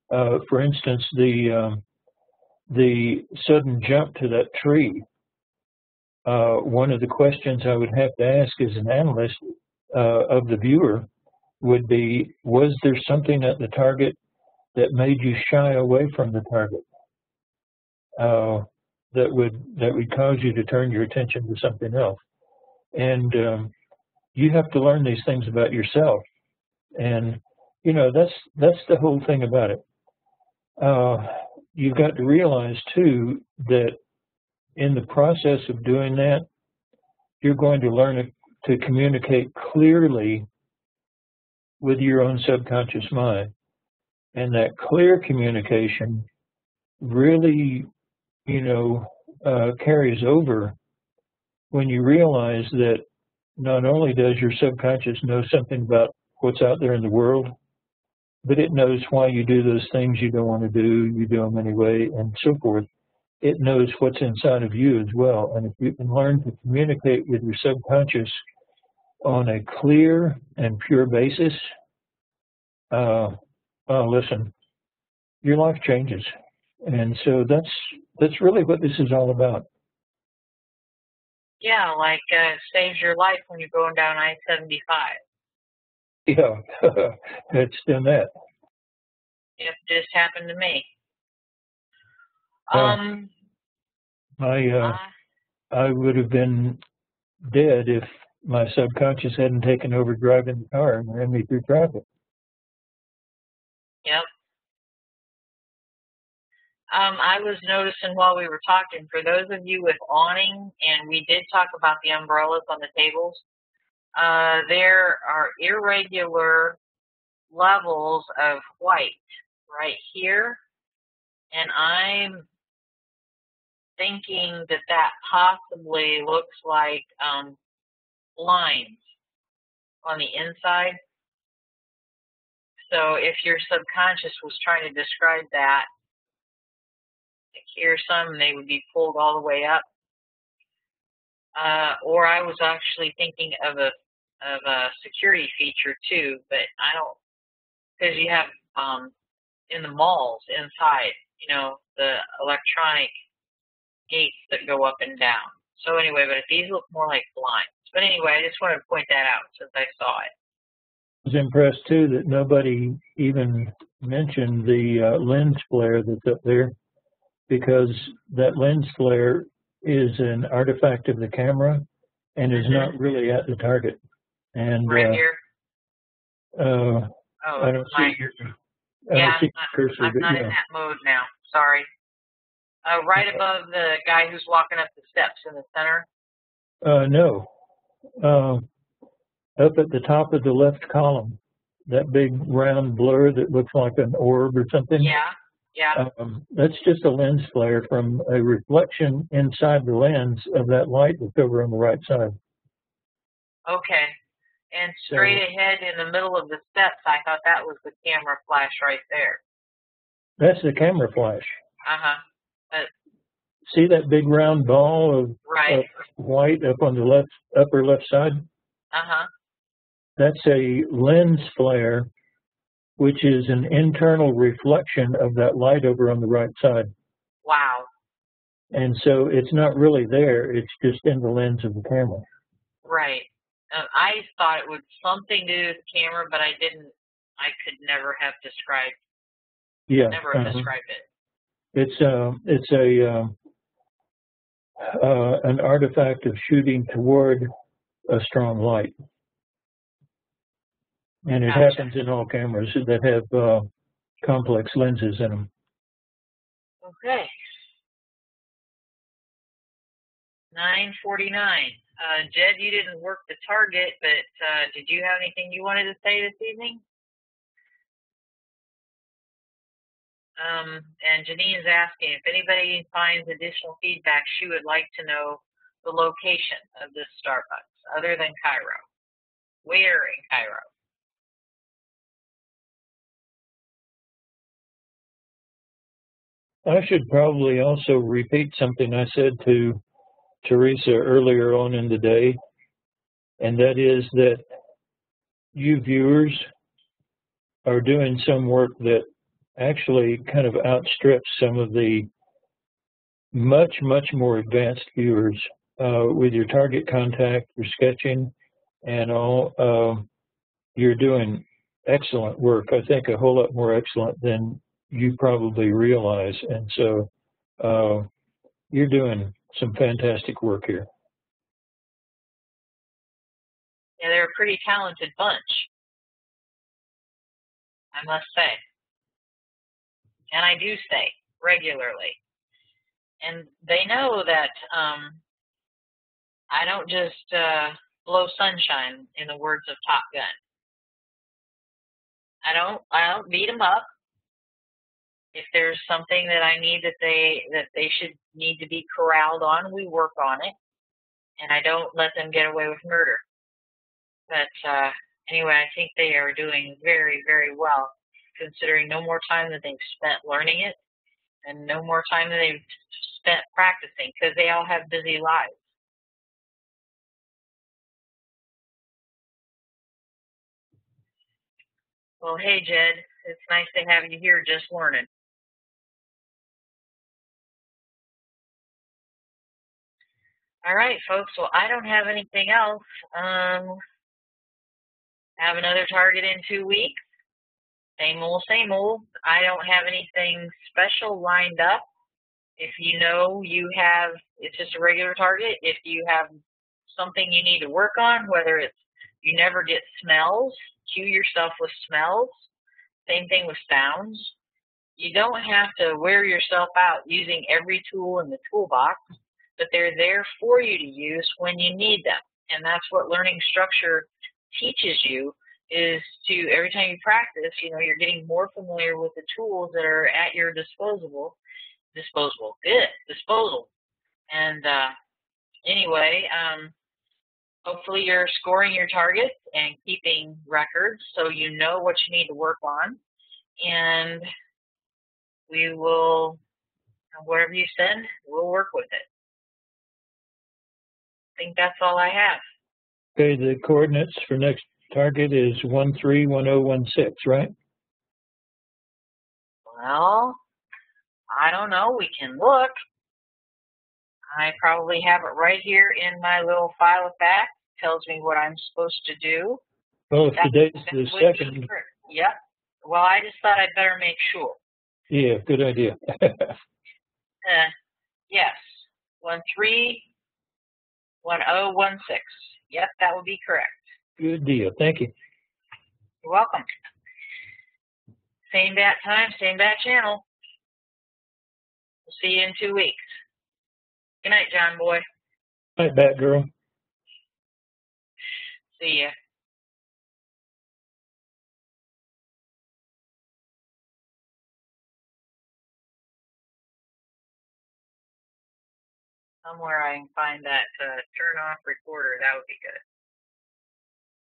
For instance, the the sudden jump to that tree, one of the questions I would have to ask as an analyst of the viewer would be, was there something at the target that made you shy away from the target? That would cause you to turn your attention to something else. And you have to learn these things about yourself. And you know, that's the whole thing about it. You've got to realize too that in the process of doing that, you're going to learn to communicate clearly with your own subconscious mind. And that clear communication really, you know, carries over when you realize that not only does your subconscious know something about what's out there in the world, but it knows why you do those things you don't want to do, you do them anyway, and so forth. It knows what's inside of you as well. And if you can learn to communicate with your subconscious on a clear and pure basis, listen, your life changes. And so that's really what this is all about. Yeah, like saves your life when you're going down I-75. Yeah, it's done that. It just happened to me. I would have been dead if my subconscious hadn't taken over driving the car and ran me through traffic. Yep. I was noticing while we were talking, for those of you with awning, and we did talk about the umbrellas on the tables, there are irregular levels of white right here, and I'm thinking that possibly looks like lines on the inside. So if your subconscious was trying to describe that, like here's some, they would be pulled all the way up. Or I was actually thinking of a security feature too, but I don't, because you have in the malls inside, you know, the electronic gates that go up and down. So anyway, but these look more like blinds. But anyway, I just wanted to point that out since I saw it. I was impressed too that nobody even mentioned the lens flare that's up there, because that lens flare is an artifact of the camera and is not really at the target. And right here. I don't see your cursor. I'm not in that mode now. Sorry. Right above the guy who's walking up the steps in the center. No. Up at the top of the left column, that big round blur that looks like an orb or something. Yeah. Yeah. That's just a lens flare from a reflection inside the lens of that light that's over on the right side. Okay. And straight ahead in the middle of the steps, I thought that was the camera flash right there. That's the camera flash. Uh-huh. See that big round ball of white up on the upper left side? Uh-huh. That's a lens flare, which is an internal reflection of that light over on the right side. Wow. And so it's not really there, it's just in the lens of the camera. Right. I thought it was something to do with the camera, but I could never have described. Yeah. Never have described it. It's an artifact of shooting toward a strong light. And it happens in all cameras that have complex lenses in them. Okay. 9:49. Jed, you didn't work the target, but did you have anything you wanted to say this evening? And Janine's asking if anybody finds additional feedback, she would like to know the location of this Starbucks, other than Cairo. Where in Cairo? I should probably also repeat something I said to Teresa earlier on in the day, and that is that you viewers are doing some work that actually kind of outstrips some of the much, much more advanced viewers with your target contact, your sketching, and all. You're doing excellent work. I think a whole lot more excellent than you probably realize. And so you're doing some fantastic work here. Yeah, they're a pretty talented bunch, I must say. And I do say regularly. And they know that I don't just blow sunshine, in the words of Top Gun. I don't beat them up. If there's something that I need that they should need to be corralled on, we work on it. And I don't let them get away with murder. But anyway, I think they are doing very, very well, considering no more time that they've spent learning it and no more time that they've spent practicing, because they all have busy lives. Well, hey, Jed, it's nice to have you here just learning. All right, folks, well, I don't have anything else. Have another target in 2 weeks. Same old, same old. I don't have anything special lined up. If you know you have, it's just a regular target. If you have something you need to work on, whether it's you never get smells, cue yourself with smells. Same thing with sounds. You don't have to wear yourself out using every tool in the toolbox, but they're there for you to use when you need them. And that's what learning structure teaches you, is to, every time you practice, you're getting more familiar with the tools that are at your disposal. And anyway, hopefully you're scoring your targets and keeping records so you know what you need to work on. And we will, whatever you send, we'll work with it. I think that's all I have. Okay, the coordinates for next target is 131016, right? Well, I don't know. We can look. I probably have it right here in my little file of facts. Tells me what I'm supposed to do. Well, if today's the second. Yep. Well, I just thought I'd better make sure. Yeah, good idea. Yes. 131016. Yep, that would be correct. Good deal. Thank you. You're welcome. Same bat time, same bat channel. We'll see you in 2 weeks. Good night, John boy. Night, Batgirl. See ya. Somewhere I can find that turn off recorder. That would be good.